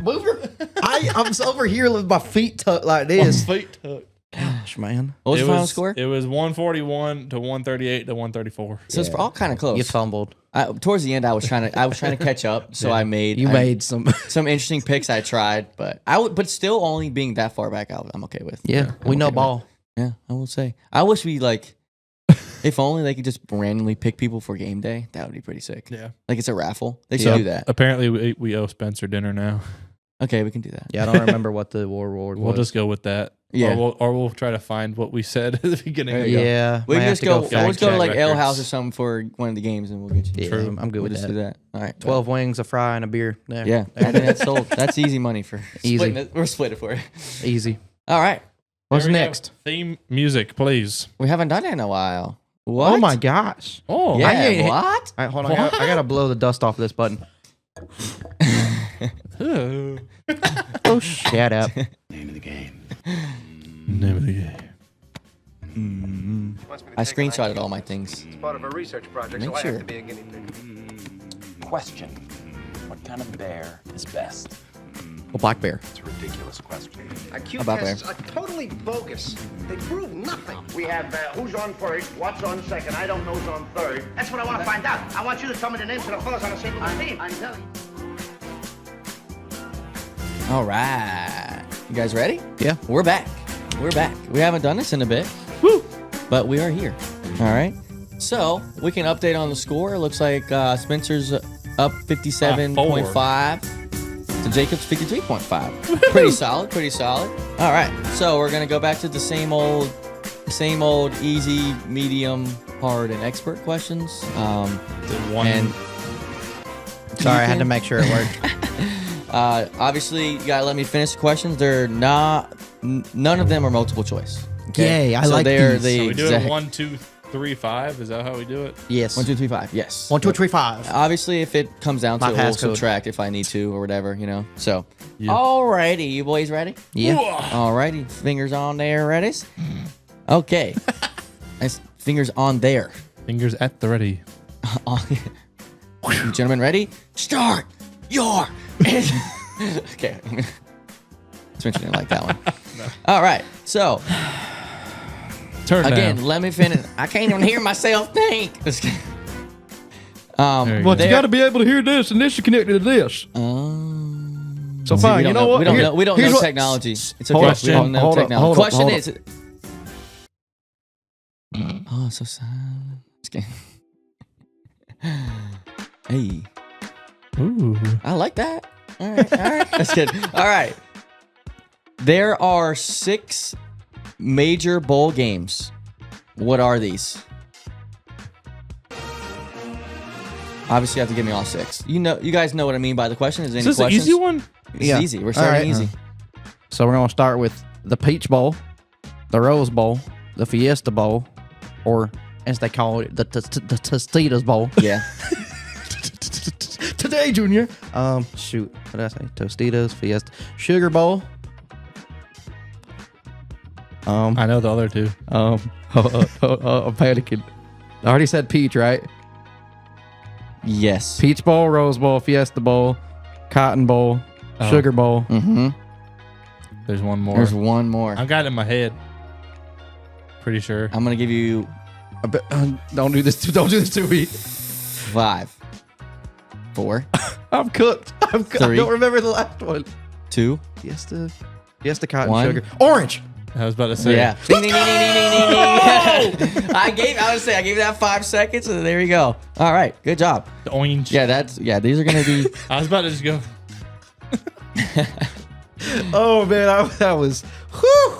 Move your. I'm over here with my feet tucked like this. Feet tucked. Gosh, man. What was the final score? It was 141 to 138 to 134. So it's all kind of close. You fumbled. Towards the end, I was trying to catch up, so I made some. some interesting picks. I tried, but but still only being that far back, I'm okay with. Yeah, we know okay with ball. Yeah, I will say. I wish we if only they could just randomly pick people for game day. That would be pretty sick. Yeah. Like it's a raffle. They should do that. Apparently, we owe Spencer dinner now. Okay, we can do that. Yeah, I don't remember what the reward was. We'll just go with that. Yeah. Or we'll try to find what we said at the beginning. There you go. Yeah, We might can have just to go. fact Let's go to check. like Ale records. House or something for one of the games, and we'll get you. Yeah, True. I'm good We'll with just that. do that. All right. 12 wings, a fry, and a beer. There. Yeah, I think that's sold. That's easy money for Easy. splitting it. We're splitting it for you. Easy. All right. What's Here we go. next? Theme music, please. We haven't done it in a while. What? Oh my gosh. Oh, Yeah. I ain't- What? All right, hold on. I gotta blow the dust off this button. Oh. Oh, shut up. Name of the game. I screenshotted all my things. It's part of a research project, Make so I sure. have to be a guinea pig. Question. What kind of bear is best? A black bear. It's a ridiculous question. IQ About tests are totally bogus. They prove nothing. We have who's on first, what's on second. I don't know who's on third. That's what I want to find out. I want you to tell me the names of the fellas on the St. Louis team. I'm telling you. All right. You guys ready? Yeah. We're back. We're back. We haven't done this in a bit. Woo! But we are here. All right. So we can update on the score. It looks like Spencer's up 57.5 to Jacob's 53.5. Pretty solid. Pretty solid. All right. So we're going to go back to the same old easy, medium, hard, and expert questions. And Sorry, I had to make sure it worked. obviously, you gotta let me finish the questions. They're not. None of them are multiple choice. Okay? Yay, I so like they're these. the So we do exact- it 1, 2, 3, 5. Is that how we do it? Yes. 1, 2, 3, 5. Yes. 1, 2, 3, 5. Obviously, if it comes down to My it, we'll passcode. subtract if I need to or whatever, you know. So, Yeah. alrighty, you boys ready? Yeah. Alrighty, fingers on there, ready? Okay. Nice. Fingers on there. Fingers at the ready. You gentlemen, ready? Start your. Okay. Spencer didn't like that one. All right. So Turn again, down. let me finish. I can't even hear myself think. Just kidding. There you But go. you got to be able to hear this, and this is connected to this. So we fine, don't you know what? We don't Here- know. We don't here's know what- technology. It's Hold okay. on, We don't know hold on, technology. hold on, Question hold on. is. Oh, so sad. Just kidding. Hey, Ooh. I like that. All right, all right. That's good. All right. There are 6 major bowl games. What are these? Obviously, you have to give me all 6. You guys know what I mean by the question. Is there Is any this an questions? easy one? It's Yeah. easy. We're All starting right. easy. So we're going to start with the Peach Bowl, the Rose Bowl, the Fiesta Bowl, or as they call it, the Tostitos Bowl. Yeah. Today, Junior. Shoot. What did I say? Tostitos, Fiesta, Sugar Bowl. I know the other 2. I'm panicking. I already said peach, right? Yes. Peach Bowl, Rose Bowl, Fiesta Bowl, Cotton Bowl, Oh. Sugar Bowl. Mm-hmm. There's one more. There's one more. I've got it in my head. Pretty sure. I'm gonna give you Don't do this. Don't do this to me. 5, 4, I'm cooked. I 3. don't remember the last one. 2. Fiesta, Cotton, 1. Sugar, Orange. I was about to say. Yeah. Ding, ding, ding, ding, ding, ding, ding. I gave you that 5 seconds, and there you go. All right. Good job. The orange. Yeah, these are gonna be. I was about to just go. Oh man, that was. Whew.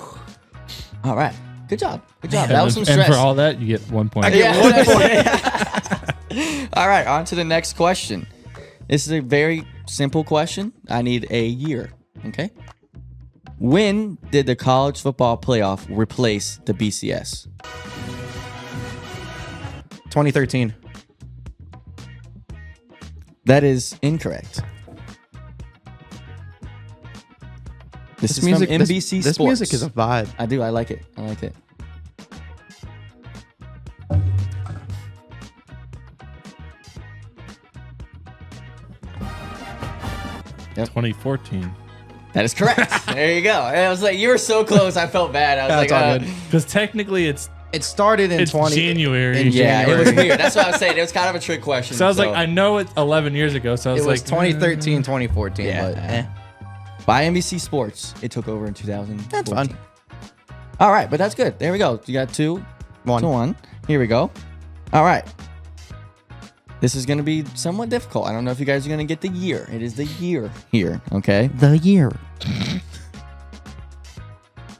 All right. Good job. Good job. And That was then- some stress. And for all that, you get 1 point. Yeah, 1 point. All right, on to the next question. This is a very simple question. I need a year. Okay. When did the college football playoff replace the BCS? 2013. That is incorrect. This is music, from NBC this Sports. music is a vibe. I do. I like it. I like it. Yep. 2014. That is correct. There you go. And I was like, you were so close. I felt bad. I was That's like, all good. Because technically it's It started in it's 20 January. in yeah, January. it was weird. That's what I was saying. It was kind of a trick question. So I was like, I know it's 11 years ago. So I was It was like, 2013, 2014. Yeah. But by NBC Sports, it took over in 2000. that's fun. All right, but that's good. There we go. You got 2 One. to 1. Here we go. All right. This is going to be somewhat difficult. I don't know if you guys are going to get the year. It is the year here, okay? The year.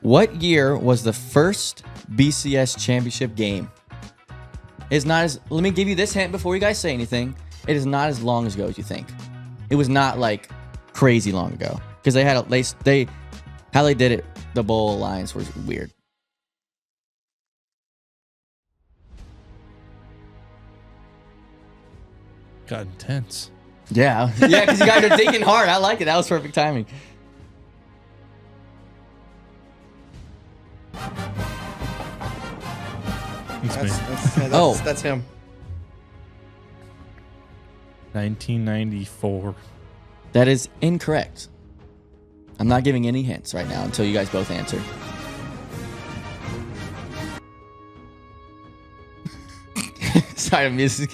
What year was the first BCS championship game? It's not as, let me give you this hint before you guys say anything. It is not as long ago as you think. It was not like crazy long ago because they had how they did it. The bowl alliance was weird. got intense. Yeah, yeah, because you guys are thinking hard. I like it. That was perfect timing. It's me. That's him. 1994. That is incorrect. I'm not giving any hints right now until you guys both answer. Sorry, music.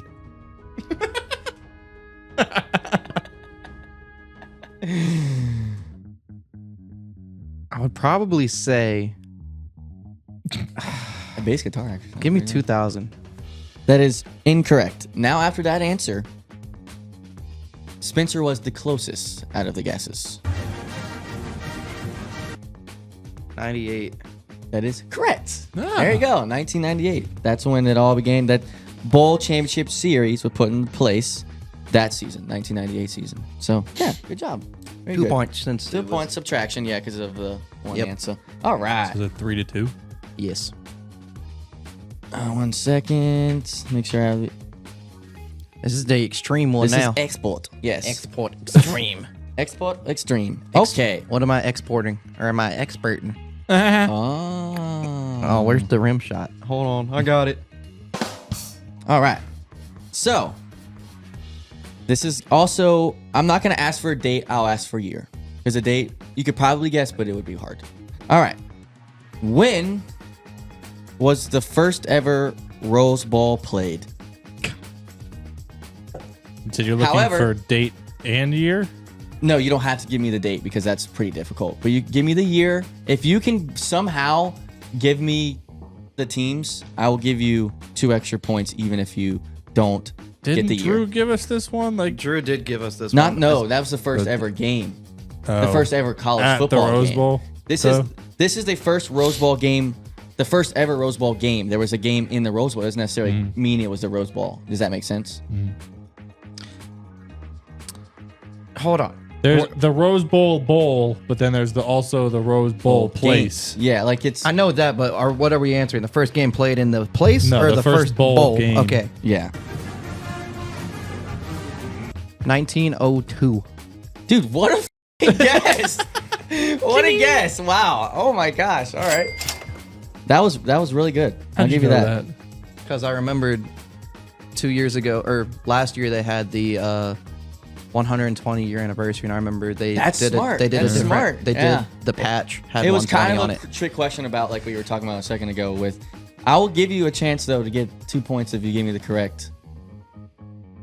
I would probably say, A bass guitar, actually. give me 2000. That is incorrect. Now, after that answer, Spencer was the closest out of the guesses. 98. That is correct. Ah. There you go. 1998. That's when it all began. That bowl championship series was put in place that season, 1998 season. So, yeah, good job. Very 2 good. points since 2 it was- points subtraction, yeah, because of the one Yep. answer. All right. Was it 3-2? Yes. 1 second. Make sure I have it. This is the extreme one This now. is export. Yes. Export extreme. Export extreme. Okay. What am I exporting? Or am I experting? Oh. Oh, where's the rim shot? Hold on. I got it. All right. So, this is also, I'm not going to ask for a date. I'll ask for a year. Because a date, you could probably guess, but it would be hard. All right. When was the first ever Rose Bowl played? So you're looking However- for date and year? No, you don't have to give me the date because that's pretty difficult. But you give me the year. If you can somehow give me the teams, I will give you 2 extra points even if you don't Didn't get the Drew year. give us this one? Like Drew did give us this Not one. no, that was the first ever game. The Oh. first ever college At the football Rose game. Bowl? This So? is the first Rose Bowl game, the first ever Rose Bowl game. There was a game in the Rose Bowl. It doesn't necessarily mean it was the Rose Bowl. Does that make sense? Hold on. There's the Rose Bowl, but then there's also the Rose Bowl place. Yeah, like it's I know that, but what are we answering? The first game played in the place No, or the the first first bowl bowl? game. Okay. yeah. 1902. Dude, what a f***ing guess. What a guess. Wow. Oh my gosh. All right. That was really good. I'll How'd give you know that. Because I remembered 2 years ago, or last year, they had the 120 year anniversary, and I remember they That's did smart. They did That's a different. smart. They Yeah. did the patch had It was 120 kind on of it. a trick question about like what you were talking about a second ago with I will give you a chance though to get 2 points if you give me the correct.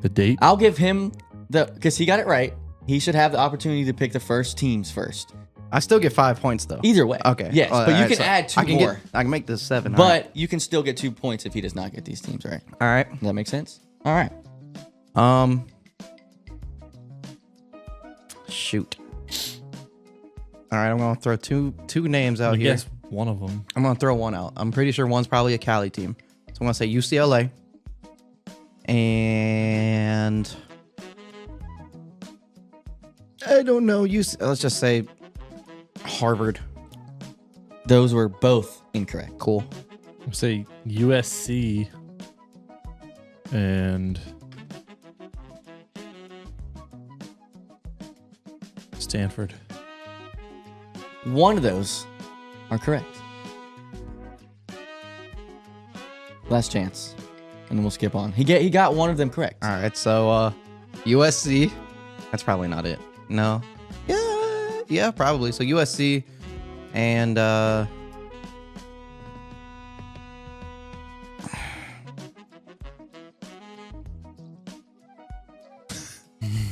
The date? I'll give him because he got it right. He should have the opportunity to pick the first teams first. I still get 5 points though. Either way. Okay. Yes, Well, but you alright, can so add 2 I can more. I can make this 7. But you can still get 2 points if he does not get these teams right. all right. Does that make sense? All right. Shoot. All right, I'm gonna throw two names out here. Yes, one of them. I'm going to throw one out. I'm pretty sure one's probably a Cali team. So I'm going to say UCLA. And I don't know. Let's just say Harvard. Those were both incorrect. Cool. I'll say USC and Stanford. One of those are correct. Last chance. And then we'll skip on. He got one of them correct. All right. So USC. That's probably not it. No. Yeah, probably. So USC and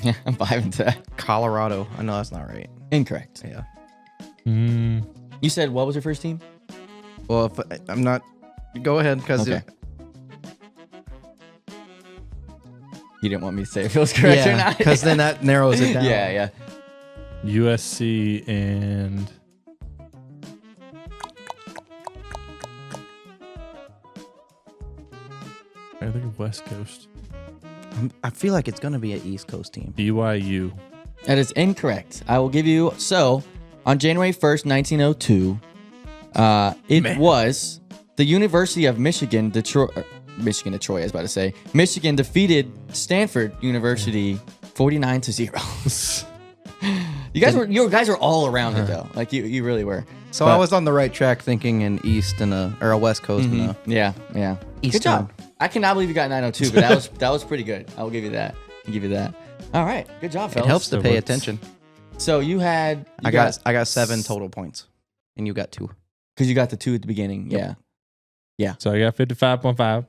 Yeah, I'm vibing to that. Colorado. I know that's not right. Incorrect. Yeah. You said what was your first team? Well, if I'm not, go ahead because Okay. You didn't want me to say if it was correct or not. because then that narrows it down. Yeah. USC and I think of West Coast. I feel like it's gonna be an East Coast team. BYU. That is incorrect. I will give you. So, on January 1st, 1902, it was the University of Michigan, Detroit. Detroit, I was about to say. Michigan defeated Stanford University 49-0. You guys were all around it though. Like you really were. So I was on the right track thinking an East and a West Coast. And Yeah. East Good job. I cannot believe you got 902, but that was pretty good. I will give you that. All right. Good job, it fellas. helps to So pay what's- attention. So you had. I got 7 total points, and you got 2. Because you got the 2 at the beginning. Yep. Yeah. So I got 55.5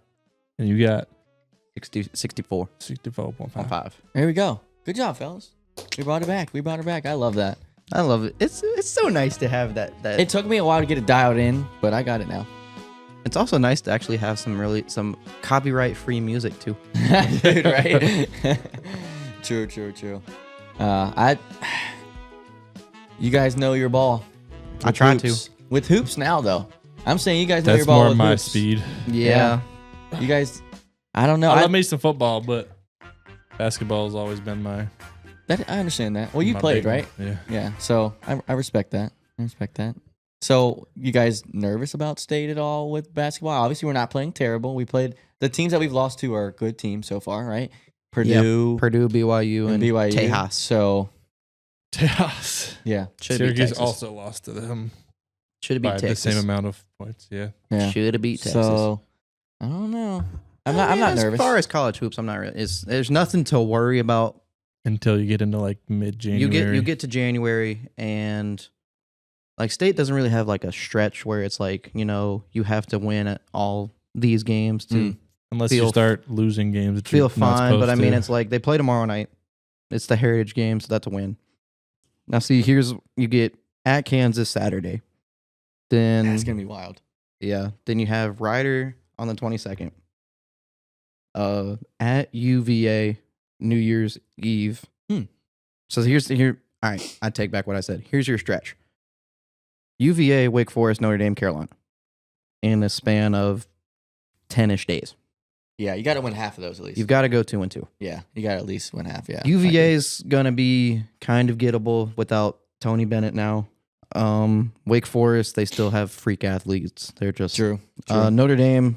and you got 64 64.5. on 5. There we go. Good job, fellas. We brought it back. I love that. I love it. It's so nice to have that. It took me a while to get it dialed in, but I got it now. It's also nice to actually have some copyright free music too. Dude, right? True. You guys know your ball. I With try hoops. With hoops now, though. I'm saying you guys know That's your ball more with my hoops. speed. Yeah. You guys, I don't know. I I love me some football, but basketball has always been my. I understand that. Well, you my played, big one. right? Yeah. Yeah. So I respect that. So you guys nervous about state at all with basketball? Obviously, we're not playing terrible. We played the teams that we've lost to are good teams so far, right? Purdue, Purdue, BYU, and BYU. Tejas. So Tejas. yeah, Should be Syracuse Texas. also lost to them Should have beat by the Texas. same amount of points. Yeah. yeah. Should have beat Texas. So I don't know. I'm not as nervous. As far as college hoops, I'm not really. There's nothing to worry about. Until you get into like mid-January. You get to January and like state doesn't really have like a stretch where it's like, you have to win at all these games to Unless feel- you start losing games. That feel you're not fine. But I supposed mean, to. it's like they play tomorrow night. It's the Heritage game, so that's a win. Now, see, you get at Kansas Saturday. Then That's gonna be wild. yeah, then you have Ryder on the 22nd. At UVA New Year's Eve. So here. All right, I take back what I said. Here's your stretch. UVA, Wake Forest, Notre Dame, Carolina, in a span of 10-ish days. Yeah, you got to win half of those at least. You've got to go 2-2. Yeah, you got to at least win half. Yeah. UVA's gonna be kind of gettable without Tony Bennett now. Wake Forest, they still have freak athletes. They're just True. Notre Dame,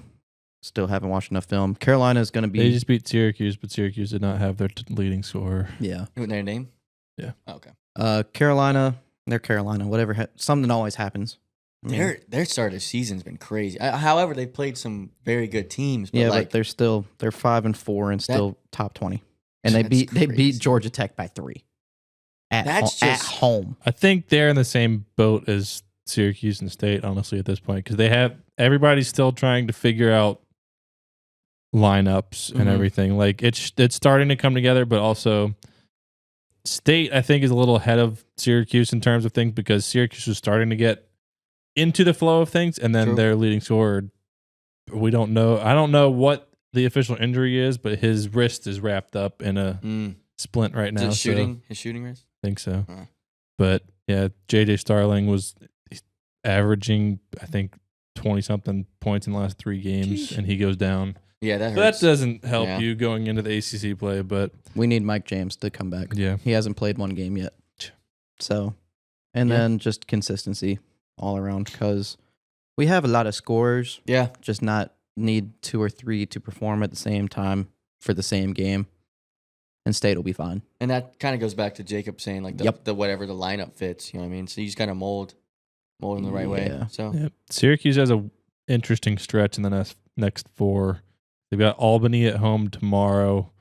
still haven't watched enough film. Carolina's gonna be They just beat Syracuse, but Syracuse did not have their leading scorer. yeah. Who their name? Yeah. Oh, okay. Carolina, they're Carolina. Whatever, something always happens. I mean, Their start of season's been crazy. However, they played some very good teams. But yeah, like, but they're 5-4 and still top 20, and That's they beat crazy. Georgia Tech by 3 at That's home. I think they're in the same boat as Syracuse and State, honestly, at this point, because everybody's still trying to figure out lineups and Mhm. everything. Like it's starting to come together, but also State, I think, is a little ahead of Syracuse in terms of things because Syracuse is starting to get into the flow of things, and then True. their leading scorer, we don't know. I don't know what the official injury is, but his wrist is wrapped up in a splint right is now. it so his shooting wrist? I think so. Huh. But yeah, JJ Starling averaging, I think, 20-something points in the last 3 games, and he goes down. Yeah, that So hurts. that doesn't help Yeah. you going into the ACC play, but We need Mike James to come back. yeah. He hasn't played one game yet. So, and Yeah. then just consistency all around because we have a lot of scorers, Yeah. just not need 2 or 3 to perform at the same time for the same game. And State will be fine. And that kind of goes back to Jacob saying like the whatever the lineup fits. You know what I mean? So you just got to mold in the right way. Yeah. So Yeah. Syracuse has a interesting stretch in the next 4. They've got Albany at home tomorrow.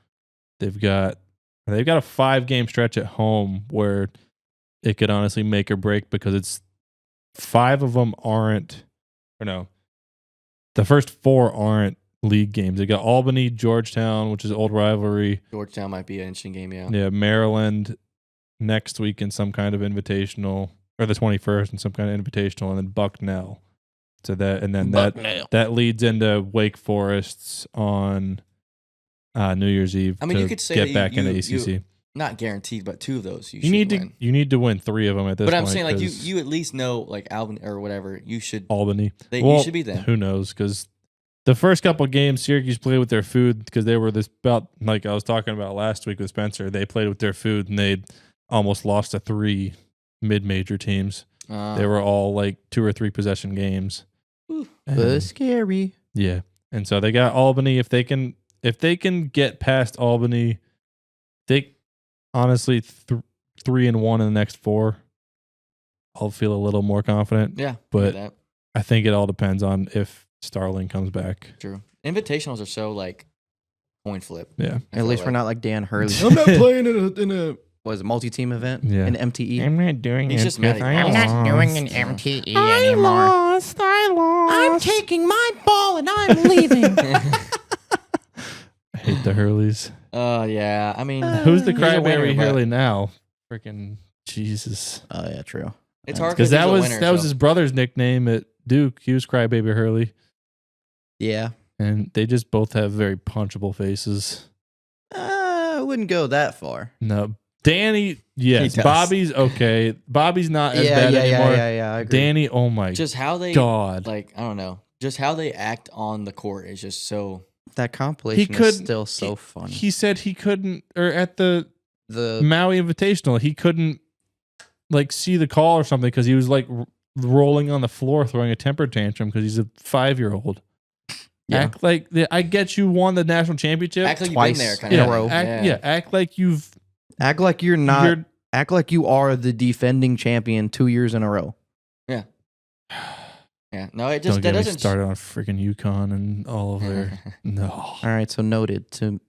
They've got a 5-game stretch at home where it could honestly make or break because it's 5 of them aren't, or no, the first 4 aren't league games. They got Albany, Georgetown, which is old rivalry. Georgetown might be an interesting game. Yeah. Yeah, Maryland next week in some kind of invitational, or the 21st in some kind of invitational, and then Bucknell. So that, and then that leads into Wake Forest's on New Year's Eve. I mean, to you could say get that back you- into ACC. Not guaranteed, but 2 of those you You should win. need to win 3 of them at this But point. I'm saying like 'cause you at least know like Albany or whatever. You should. Albany. You should be them. Who knows? Because the first couple of games, Syracuse played with their food because they were about like I was talking about last week with Spencer. They played with their food and they almost lost to 3 mid-major teams. They were all like 2 or 3 possession games. And- Scary. yeah, and so they got Albany. If they can get past Albany, they honestly 3-1 in the next 4. I'll feel a little more confident. Yeah. but that. I think it all depends on if Starling comes back. True. Invitationals are so like coin flip. Yeah. I At feel least we're like. not like Dan Hurley. I'm not playing in a Was it multi-team event? Yeah. An MTE? I'm not doing He's it. just mad at I'm you. not doing an MTE anymore. I lost. I'm taking my ball and I'm leaving. I hate the Hurleys. Yeah. I mean, Who's the he's a winner, crybaby but Hurley now? Freaking Jesus. Oh, yeah, true. It's hard Because he's that a was winner, that was so. his brother's nickname at Duke. He was Crybaby Hurley, Yeah. and they just both have very punchable faces. I wouldn't go that far. No, Danny, yes, does. Bobby's okay. Bobby's not as yeah, bad anymore. I agree. Danny, oh my Just how they God, like I don't know. Just how they act on the court is just so. That compilation is couldn't- still so funny. he said he couldn't, or at the The Maui Invitational, he couldn't like see the call or something because he was like rolling on the floor throwing a temper tantrum because he's a 5-year-old. Yeah. Act like I get you won the national championship. Act like you've Twice been there, kind in yeah, a row. act like you've act like you're not. you're Act like you are the defending champion 2 years in a row. Yeah. No, it don't just get that me doesn't. started on freaking UConn and all of their no. All right, so noted to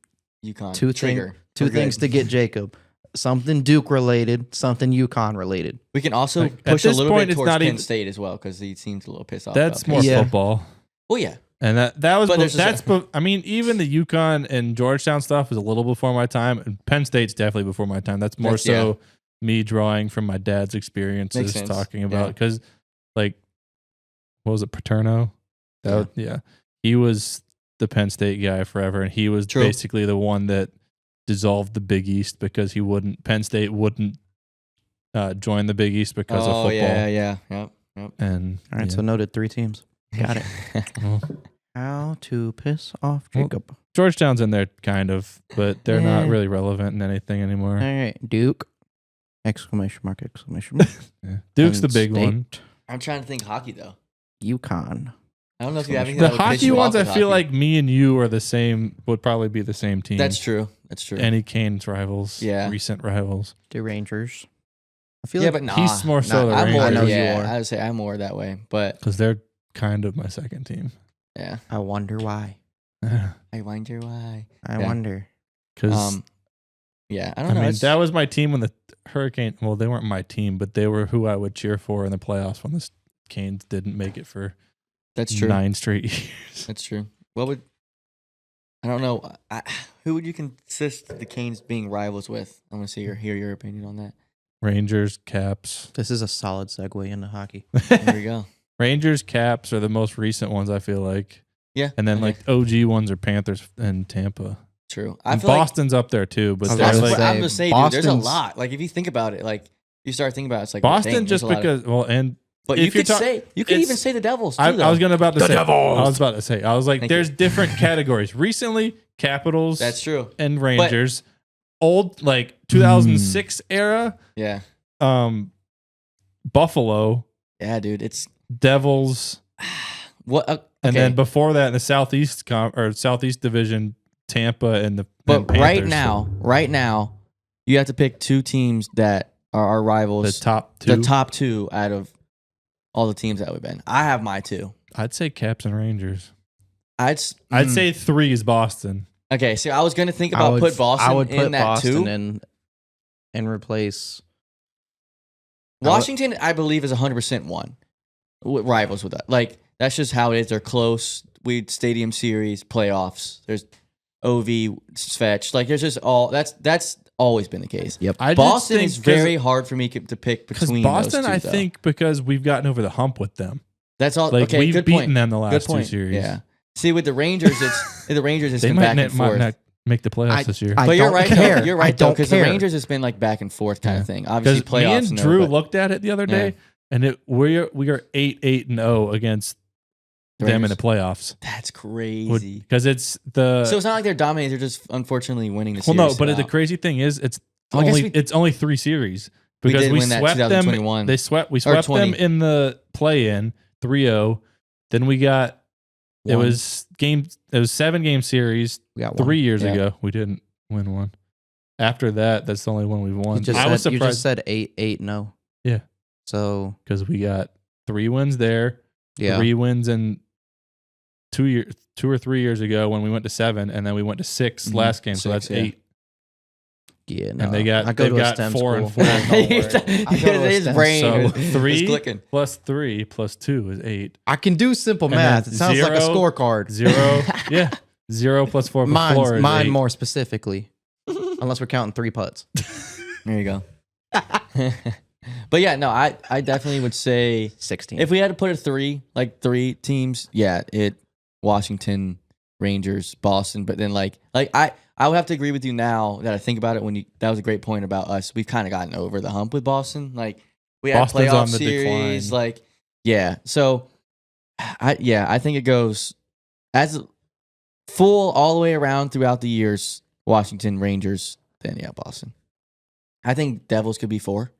UConn two trigger. two We're good. things to get Jacob. Something Duke related, something UConn related. We can also Like, at push a this little point, bit it's towards not Penn even- State as well because he seems a little pissed off. That's about more Penn Yeah. football. Well, yeah. And that was But there's that's just I mean even the UConn and Georgetown stuff was a little before my time, and Penn State's definitely before my time. That's more That's- so me drawing from my dad's experiences Makes sense. talking Yeah. about because like what was it, Paterno? Yeah, he was the Penn State guy forever, and he was True. basically the one that dissolved the Big East because Penn State wouldn't join the Big East because of football. yeah. Yep. And All right, so noted 3 teams. Got it. well, How to piss off Well, Jacob. Georgetown's in there kind of, but they're not Yeah. really relevant in anything anymore. All right, Duke. Exclamation mark, exclamation mark. Yeah. Duke's the Penn big State, one. I'm trying to think hockey though. UConn. I don't know if you have anything The that would piss hockey you ones, off I with feel hockey. like me and you are the same. Would probably be the same team. That's true. That's true. Any Canes rivals? Yeah. recent rivals. The Rangers. I feel yeah, like but nah, He's more so the I'm more. I know Rangers you Yeah, are. I would say I'm more that way. But because they're kind of my second team. yeah, I wonder why. I wonder why. I Yeah. wonder. Because Yeah, I I don't know. mean it's- that was my team when the Hurricane. Well, they weren't my team, but they were who I would cheer for in the playoffs when the Canes didn't make it for that's true. 9 straight years. That's true. What would I don't know. Who would you consist the Canes being rivals with? I want to hear your opinion on that. Rangers, Caps. This is a solid segue into hockey. There we go. Rangers, Caps are the most recent ones. I feel like. Yeah, And then okay. like OG ones are Panthers and Tampa. True. I And feel like Boston's up there too, but I was they're that's gonna what like say, I'm just saying, dude. There's a Boston's- lot. Like if you think about it, like you start thinking about it, it's like Boston dang, just there's a lot of- because and But if you could you're ta- say you could it's- even say the Devils. Too, I though. was about to say. Devils. I was about to say. I was like, Thank there's you. different categories. Recently, Capitals. That's true. And Rangers. Old 2006 era. Yeah. Buffalo. Yeah, dude. It's Devils. what. And okay. then before that, in the Southeast Southeast Division, Tampa and the. But and Panthers. right now, you have to pick two teams that are our rivals. The top two. The top two out of all the teams that we've been. I have my two. I'd say Caps and Rangers. I'd say 3 is Boston. Okay, so I was gonna think about put Boston I would put in that Boston too. and replace Washington, I believe, is 100% one. Rivals with that. Like that's just how it is. They're close. We stadium series, playoffs. There's OV, Svetch. Like there's just all that's always been the case. Yep. I just Boston think is very hard for me to pick because between Boston. those two, I though. think because we've gotten over the hump with them. That's all. Like Okay, we've good beaten point. them the Good last 2 point. series. Yeah. See, with the Rangers, it's They been might back not, and forth. not make the playoffs this year. I But you're don't right. care. Though. You're I right though, don't because the care. Rangers has been like back and forth kind of thing. Obviously, Because me playoffs. and no, Drew but looked at it the other day, and we are 8-8-0 against the them in the Rangers. playoffs. That's crazy. Because it's the So it's not like they're dominating; they're just unfortunately winning the well, series. no. But the out. crazy thing is, it's Oh, I guess only 3 series We because did we win that swept them. 2021. We swept 20. them in the play-in 3-0. Then we got it One. was 7-game series. We got one. 3 years Yeah. ago, we didn't win one. After that, that's the only one we've won. You just I said, was you just surprised said 8-8-0. Yeah. So because we got 3 wins there, yeah. 3 wins in 2 or 3 years ago when we went to 7, and then we went to 6 Mhm. last game, so 6, that's yeah. 8. Yeah, no. And they got I go they've to a got STEM 4 and school. 4. His STEM. brain So is 3 clicking. plus 3 plus 2 is 8. I can do simple And math. then It sounds like a 0, scorecard. 0, yeah. 0 plus 4 plus 4 is Mine 8. more specifically, unless we're counting 3 putts. There you go. But yeah, no, I definitely would say 16. if we had to put a 3, like 3 teams, yeah, Washington, Rangers, Boston, but then like I would have to agree with you now that I think about it that was a great point about us. We've kind of gotten over the hump with Boston. Like we had Boston's playoff on the series, decline. like yeah. So I think it goes as full all the way around throughout the years. Washington, Rangers, then yeah, Boston. I think Devils could be 4,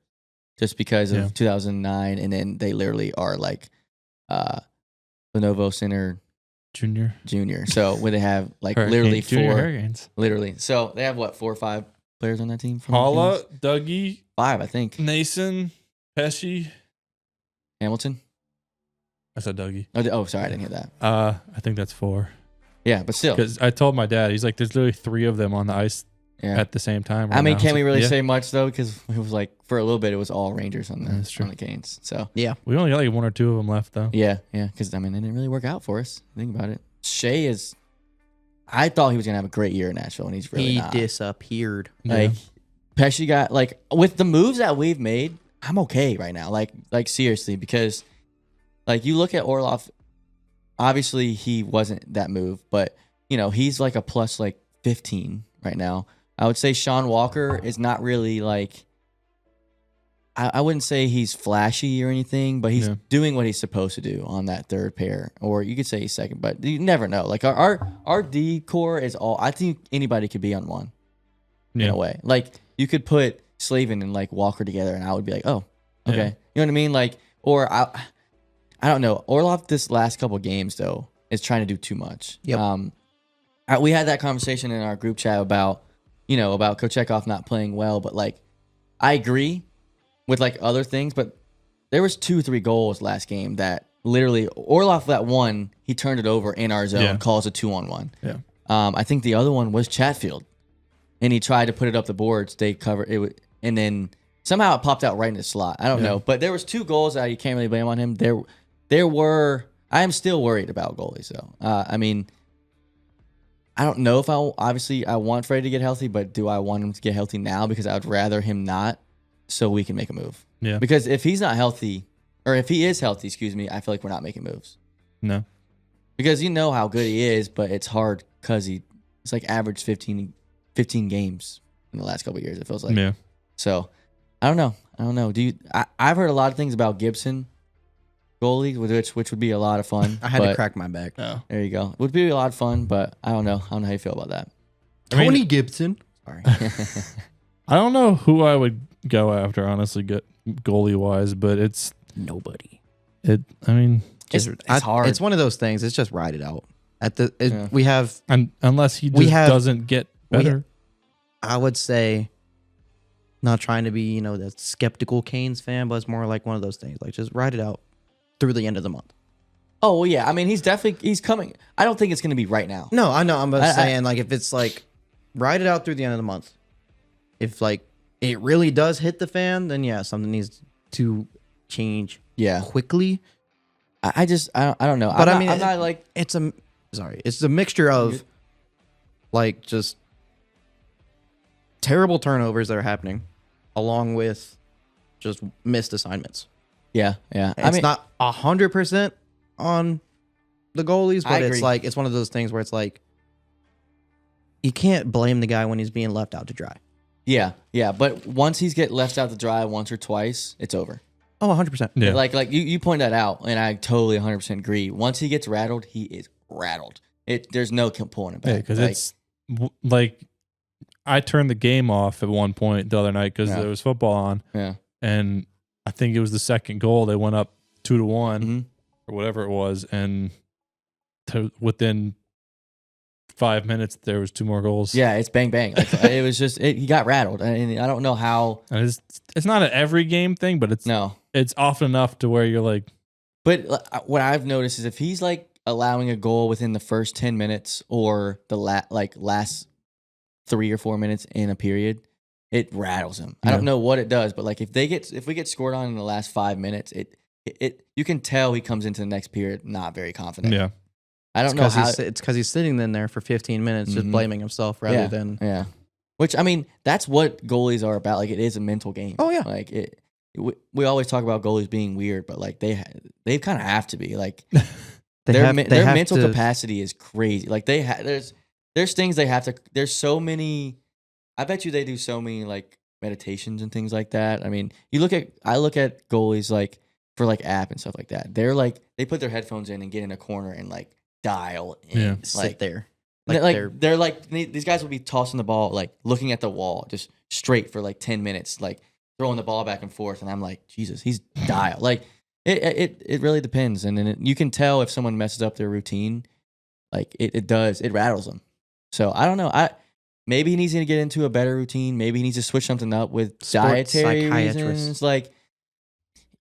just because of Yeah. 2009, and then they literally are like Lenovo Center Junior. So where they have like literally Junior 4, Hurricanes. literally. So they have what 4 or 5 players on that team. from the Paula, Kings? Dougie, 5, I think. Nason, Pesci. Hamilton. I said Dougie. Oh, sorry, I didn't hear that. I think that's 4. Yeah, but still. Because I told my dad, he's like, there's literally 3 of them on the ice Yeah. at the same time. I right mean, now. can So, we really yeah. say much though? Because it was like for a little bit, it was all Rangers on That's true. the Canes. So yeah. We only got like 1 or 2 of them left though. yeah. Because I mean, it didn't really work out for us. Think about it. Shea is. I thought he was gonna have a great year in Nashville, and he's really He not. disappeared. Like Pesci got like with the moves that we've made, I'm okay right now. Like seriously, because like you look at Orlov, obviously he wasn't that move, but you know he's like a plus like 15 right now. I would say Sean Walker is not really like. I wouldn't say he's flashy or anything, but he's doing what he's supposed to do on that third pair, or you could say he's second, but you never know. Like our D core is all. I think anybody could be on one. In a way. Like you could put Slavin and like Walker together and I would be like, oh, okay. Yeah. You know what I mean? Like, or I don't know. Orlov this last couple games though is trying to do too much. Yep. We had that conversation in our group chat about Kochetkov not playing well, but like I agree with like other things, but there was 2-3 goals last game that literally Orlov that one, he turned it over in our zone, calls a 2-on-1. Yeah. I think the other one was Chatfield. And he tried to put it up the boards. They covered it, and then somehow it popped out right in the slot. I don't know, but there was 2 goals that you can't really blame on him. There were. I am still worried about goalies though. I mean, I don't know if I want Freddie to get healthy, but do I want him to get healthy now? Because I would rather him not, so we can make a move. Yeah. Because if he's not healthy, or if he is healthy, excuse me, I feel like we're not making moves. No. Because you know how good he is, but it's hard because it's like average 15 games in the last couple of years, it feels like. Yeah. So I don't know. Do you? I've heard a lot of things about Gibson goalie, which would be a lot of fun. I had to crack my back. No. There you go. Would be a lot of fun, but I don't know. I don't know how you feel about that. Tony Gibson. Sorry. I don't know who I would go after, honestly, goalie wise, but it's Nobody. I mean, It's hard. It's one of those things. It's just ride it out. We have. unless he just doesn't get better. I would say, not trying to be the skeptical Canes fan, but it's more like one of those things. Like just ride it out through the end of the month. Oh well, yeah. I mean, he's coming. I don't think it's going to be right now. No, I know. I'm just saying, like, if it's like, ride it out through the end of the month. If like it really does hit the fan, then yeah, something needs to change. Yeah. Quickly. I don't know. But I'm not like it's a mixture of like just terrible turnovers that are happening, along with just missed assignments. yeah. It's not 100% on the goalies, I but it's agree. like it's one of those things where it's like you can't blame the guy when he's being left out to dry. Yeah. But once he's get left out to dry once or twice, it's over. Oh, 100%. Yeah. Like you pointed that out, and I totally 100% agree. Once he gets rattled, he is rattled. There's no pulling him back. Yeah, because it's like I turned the game off at one point the other night because there was football on. Yeah. And I think it was the second goal. They went up 2-1 Mm-hmm. or whatever it was. And within 5 minutes, there was 2 more goals. Yeah, it's bang bang. Like, it was just he got rattled, and I don't know how. And it's not an every game thing, but it's often enough to where you're like. But what I've noticed is if he's like allowing a goal within the first 10 minutes or the last 3 or 4 minutes in a period, it rattles him. I don't know what it does, but like if we get scored on in the last 5 minutes, it you can tell he comes into the next period not very confident. Yeah. I don't know how it's because he's sitting in there for 15 minutes just blaming himself rather than Which I mean, that's what goalies are about. Like it is a mental game. Oh yeah. Like we always talk about goalies being weird, but like they kind of have to be. Like their mental capacity is crazy. Like there's things they have to. There's so many. I bet you they do so many like meditations and things like that. I mean, I look at goalies like for like app and stuff like that. They're like they put their headphones in and get in a corner and like dial in. Yeah. Like, sit there. They're like these guys will be tossing the ball like looking at the wall just straight for like 10 minutes, like throwing the ball back and forth, and I'm like, Jesus, he's dialed. Like it really depends, and then you can tell if someone messes up their routine, like it rattles them. So I don't know. Maybe he needs to get into a better routine. Maybe he needs to switch something up with dietary reasons. Like,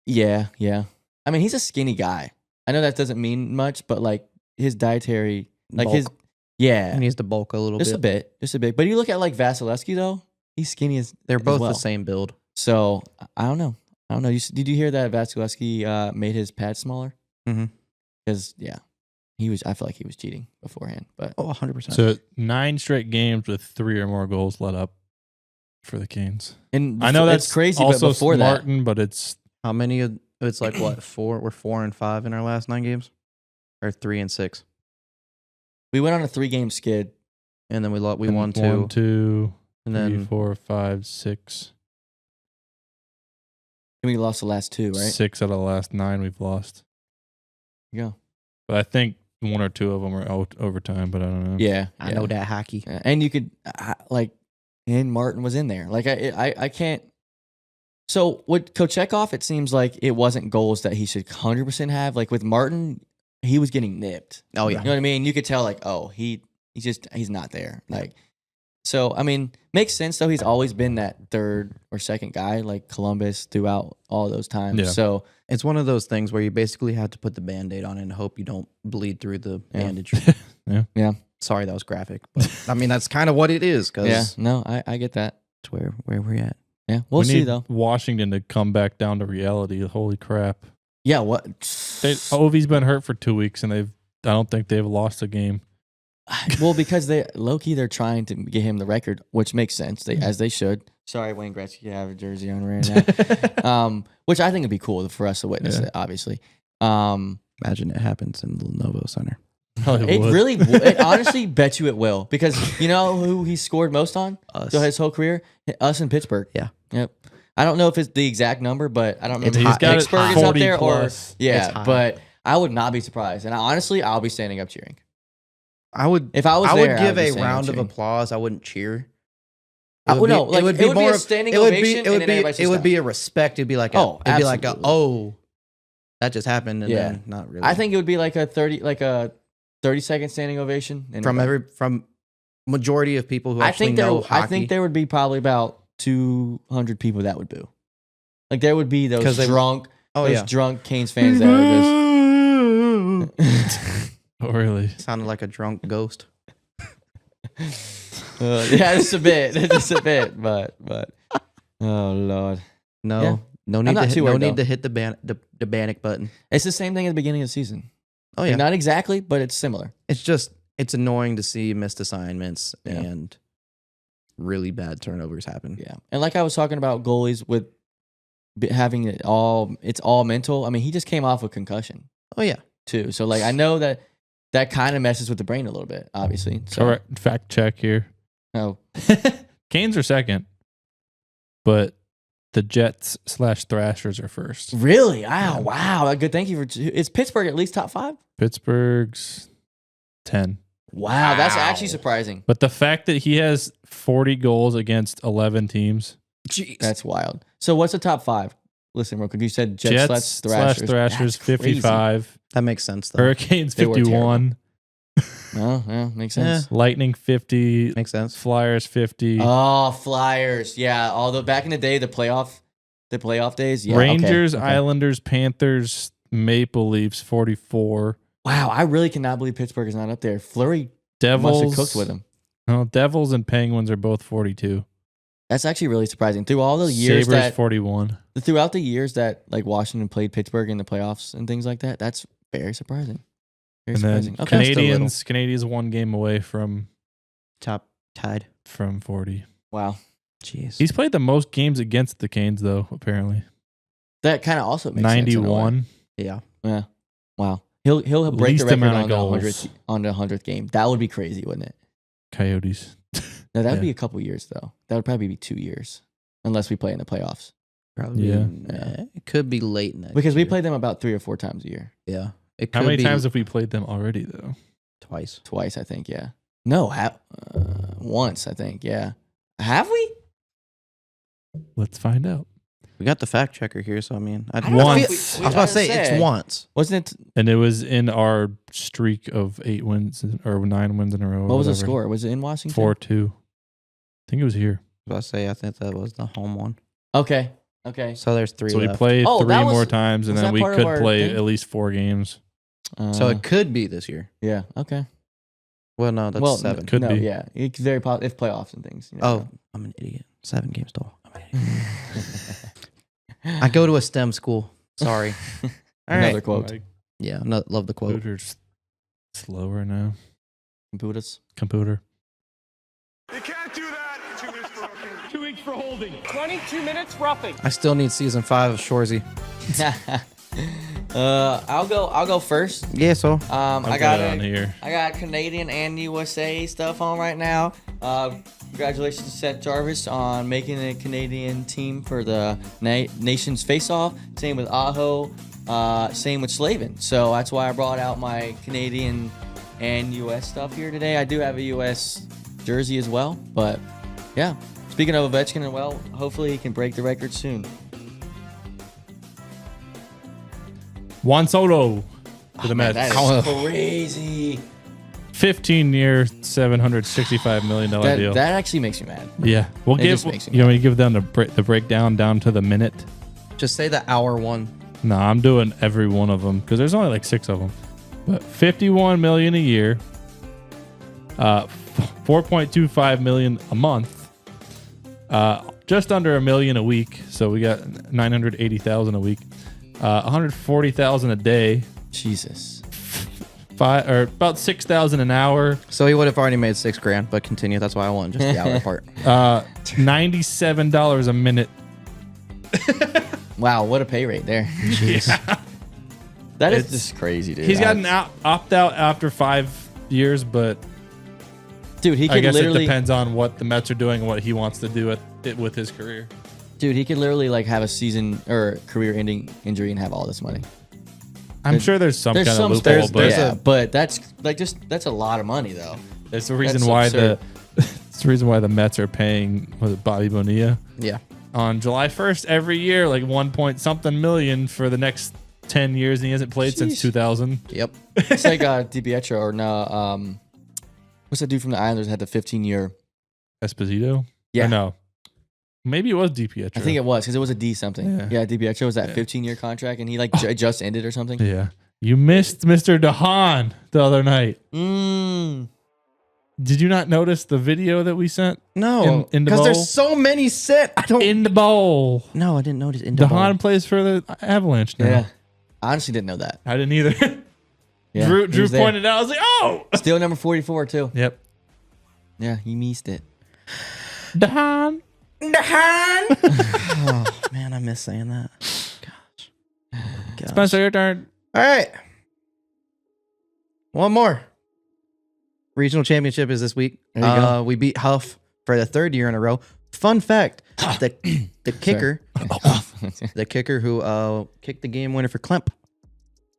yeah. I mean, he's a skinny guy. I know that doesn't mean much, but like his dietary, like Bulk. he needs to bulk a little just bit. a bit. But you look at like Vasilevsky though, he's skinny as They're both well. the same build. So I don't know. Did you hear that Vasilevsky made his pads smaller? Mm-hmm. Because I feel like he was cheating beforehand. But Oh, 100%. So 9 straight games with 3 or more goals let up for the Canes. and I know that's it's crazy. also But before Martin, but it's How many? It's like what? 4? We're 4-5 in our last 9 games, or 3-6, we went on a 3-game skid. and then we won 1, 2, 2, and 3, then 4, 5, 6. And we lost the last 2, right? 6 out of the last 9 we've lost. Yeah. But I think 1 or 2 of them are overtime, but I don't know. Yeah. I know that hockey. Yeah, and you could and Martin was in there. Like I can't. So with Kochetkov, it seems like it wasn't goals that he should 100% have. Like with Martin, he was getting nipped. Oh yeah. You know what I mean? You could tell like, oh, he's not there. Like, so I mean, makes sense though. He's always been that third or second guy, like Columbus, throughout all those times. Yeah. So It's one of those things where you basically have to put the Band-Aid on it and hope you don't bleed through the bandage. yeah, Sorry, that was graphic, but I mean that's kind of what it is. Because yeah. No, I get that. that's where we're at. Yeah, we'll we see need though. Washington to come back down to reality. Holy crap! Yeah, what? Ovi's been hurt for 2 weeks, and I don't think they've lost a game. Well, because they're trying to get him the record, which makes sense. As they should. Sorry, Wayne Gretzky, you have a jersey on right now. Which I think would be cool for us to witness it, obviously. Imagine it happens in the Lenovo Center. It honestly bet you it will, because you know who he scored most on Us. his whole career? Us in Pittsburgh. Yeah. Yep. I don't know if it's the exact number, but I don't remember. He's got it Pittsburgh is up 40 there, plus. or yeah, It's high. but I would not be surprised. And honestly, I'll be standing up cheering. I would. If I was I there, would I give be a standing up round of cheering. applause. I wouldn't cheer. It would be more a of- standing it would ovation, be, and it would then be, everybody it sits would down. be a respect. It'd be like, it'd be like absolutely. that just happened, and Yeah. then not really. I think it would be like a 30-second standing ovation and from majority of people who I actually think know I hockey. think there would be probably about 200 people that would boo. Like there would be 'Cause those they- drunk, Oh those yeah, drunk Canes fans that are just. Oh, really? sounded like a drunk ghost. Yeah, just a bit, but oh lord, No, Yeah. no I'm need not to hit, too no worried, need though. to hit the panic button. it's the same thing at the beginning of the season. Oh Like, yeah, not exactly, but it's similar. it's annoying to see missed assignments Yeah. and really bad turnovers happen. Yeah, and like I was talking about goalies with having it's all mental. I mean, he just came off a concussion Oh yeah, too, so like I know that kind of messes with the brain a little bit, obviously. So, Correct. Fact check here. Oh, Canes are second, but the Jets / Thrashers are first. really? Wow. Good. Thank you for. Is Pittsburgh at least top 5? Pittsburgh's 10. Wow, that's actually surprising. But the fact that he has 40 goals against 11 teams. jeez. That's wild. So what's the top 5? Listen, real quick. You said Jets, / Thrashers. Thrashers That's crazy. 55. That makes sense though. Hurricanes They were 51. Oh, yeah, makes sense. Lightning 50. Makes sense. Flyers 50. Oh, Flyers. Yeah. Although back in the day, the playoff days. Yeah. Rangers, okay. Islanders, Panthers, Maple Leafs 44. Wow, I really cannot believe Pittsburgh is not up there. Fleury Devils. must have cooked with them. No, Devils and Penguins are both 42. That's actually really surprising. Through all the years Sabres 41. throughout the years that like Washington played Pittsburgh in the playoffs and things like that, that's very surprising. Very And then surprising. Okay. Canadians 1 game away from Top tied. 40. Wow. Jeez. He's played the most games against the Canes though, apparently. That kind of also makes sense in a way. 91. yeah. Yeah. Wow. He'll break Least the record amount of on the goals. 100th game. That would be crazy, wouldn't it? Coyotes. No, that would Yeah. be a couple years though. That would probably be 2 years, unless we play in the playoffs. Probably. Yeah. It could be late next Because we year. play them about 3 or 4 times a year. Yeah. It could How many be times have we played them already though? twice. Twice, I think. Yeah. No, once, I think. Yeah. Have we? Let's find out. We got the fact checker here, so I mean, I don't know if Once. we- I was about to say it's once. Wasn't it? And it was in our streak of 8 wins or 9 wins in a row. What was the score? Was it in Washington? 4-2. I think it was here. I was about to say I think that was the home one. Okay. Okay. So there's 3 So we left. played Oh, 3 that was- more times, and was then that we part of could our play thing? at least 4 games. So it could be this year. Yeah. Okay. Well, no, that's 7. Could no, be. Yeah. It's very if playoffs and things. You know. Oh, I'm an idiot. 7 games total. I'm an idiot. I go to a STEM school. Sorry. All Another right. quote. Like, Yeah, love the quote. computer's slower now. Buddhas. Computer. You can't do that. 2 minutes for roughing. 2 weeks for holding. 22 minutes roughing. I still need season 5 of Shorzy. I'll go first. Yeah, so I got it on here. I got Canadian and USA stuff on right now. Congratulations to Seth Jarvis on making a Canadian team for the Nations Face-Off. Same with Aho. Same with Slavin. So that's why I brought out my Canadian and US stuff here today. I do have a US jersey as well. But yeah, speaking of Ovechkin, well, hopefully he can break the record soon. Juan Soto for the Mets. That is crazy. 15-year, $765 million deal. That actually makes me mad. Yeah, we'll It give. just makes me You want me to give them the breakdown down to the minute? just say the hour one. No, I'm doing every one of them because there's only like 6 of them. But 51 million a year, 4.25 million a month, just under $1 million a week. So we got 980,000 a week, 140,000 a day, Jesus. about 6,000 an hour. So he would have already made $6,000, but continue. That's why I want just the hour part. $97 a minute. Wow, what a pay rate there. Jeez. That is It's- just crazy, dude. He's got an opt out after 5 years, but Dude, he I could guess it literally. depends on what the Mets are doing and what he wants to do with his career. Dude, he could literally like have a season or career-ending injury and have all this money. I'm sure there's some There's kind some of loophole, space, but but that's like that's a lot of money though. there's the reason That's why absurd. it's the reason why the Mets are paying Bobby Bonilla Yeah. on July 1st every year, like 1 million for the next 10 years, and he hasn't played since Sheesh. 2000. Yep. It's like DiPietro or no, what's that dude from the Islanders had the 15-year? Esposito? Yeah. Or no. Maybe it was DiPietro. I think it was because it was a D something. Yeah. Yeah, DiPietro was that 15-year contract, and he like just ended or something. Yeah. You missed Mr. DeHaan the other night. Did you not notice the video that we sent? No, In the because bowl? there's so many set. I don't. In the bowl. No, I didn't notice. In the DeHaan bowl. plays for the Avalanche now. Yeah, I honestly didn't know that. I didn't either. Yeah, Drew he was there. pointed out. I was like, oh. Still number 44 too. Yep. Yeah, he missed it. DeHaan. Oh man, I miss saying that. Gosh. Spencer, your turn. All right. One more. Regional championship is this week. There you go. We beat Huff for the third year in a row. Fun fact: the kicker, the kicker who kicked the game winner for Klemp,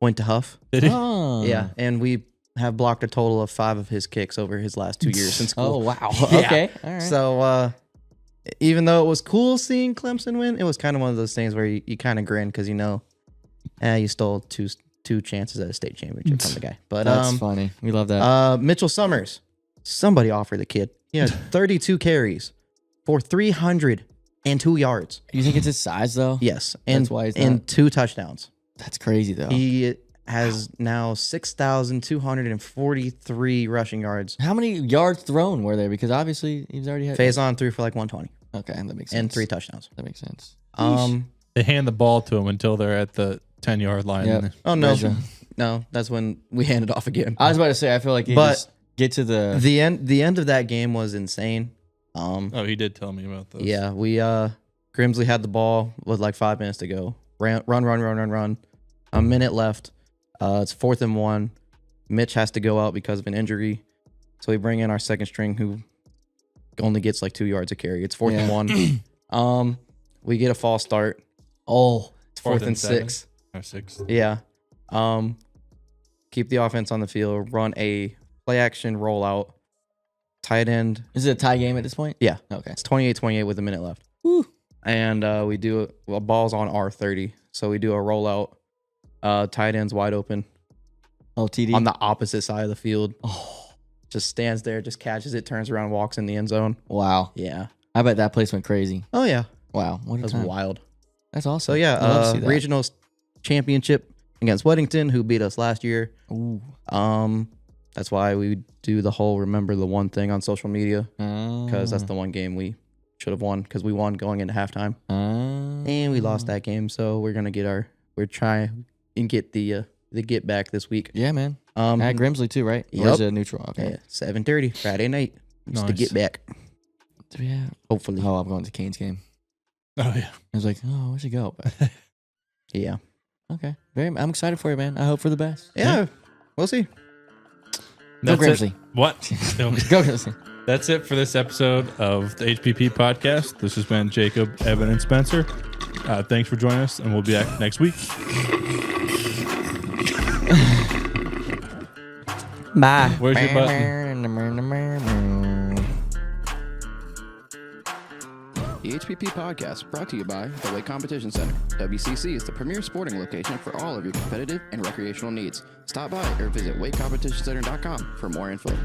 went to Huff. Did he? Oh. Yeah, and we have blocked a total of 5 of his kicks over his last 2 years in school. Oh wow. Yeah. Okay. All right. So even though it was cool seeing Clemson win, it was kind of one of those things where you kind of grin because you stole two chances at a state championship from the guy. But That's funny. We love that. Mitchell Summers, somebody offered the kid. He had 32 carries for 302 yards. You think it's his size though? Yes, and That's why he's and not- 2 touchdowns. That's crazy though. He has now 6,243 rushing yards. How many yards thrown were there? Because obviously he's already had. Faison threw for like 120 Okay, that makes sense. and 3 touchdowns. That makes sense. They hand the ball to him until they're at the 10-yard line. Yep. Oh no, Measure. no, that's when we handed off again. I was about to say. I feel like you But- just get to the. The end of that game was insane. Oh, he did tell me about this. Yeah, we Grimsley had the ball with like 5 minutes to go. Run. A minute left. It's 4th and 1. Mitch has to go out because of an injury. So we bring in our second string who only gets like 2 yards a carry. It's 4th and 1. We get a false start. Oh, It's 4th and 6. Or 6. Yeah. Keep the offense on the field. Run a play action rollout. Tight end. is it a tie game at this point? Yeah. Okay. It's 28-28 with a minute left. Woo. And we do a ball's on R30. So we do a rollout. Tight end's wide open Oh, TD. on the opposite side of the field. Oh, Just stands there, just catches it, turns around, walks in the end zone. wow. Yeah. I bet that place went crazy. Oh yeah. Wow. What a That's time. wild. That's awesome. So yeah, I love to see that. regional championship against Weddington, who beat us last year. Ooh. That's why we do the whole remember the one thing on social media, because that's the one game we should have won, because we won going into halftime and we lost that game. So we're gonna we're trying and get the get back this week. Yeah, man. Um, At Grimsley too, right? Or Yep. is it neutral? Okay. yeah, 7:30 Friday night, just to Nice. get back. Yeah. Hopefully. Oh, I'm going to Canes game. Oh, yeah. I was like, oh, we should go. But Yeah. okay. I'm excited for you, man. I hope for the best. Yeah. We'll see. Go That's it. Grimsley. What? Go Grimsley. That's it for this episode of the HPP podcast. This has been Jacob, Evan, and Spencer. Thanks for joining us, and we'll be back next week. Bye. Where's your button? The HPP podcast brought to you by the Wake Competition Center. WCC is the premier sporting location for all of your competitive and recreational needs. Stop by or visit wakecompetitioncenter.com for more info.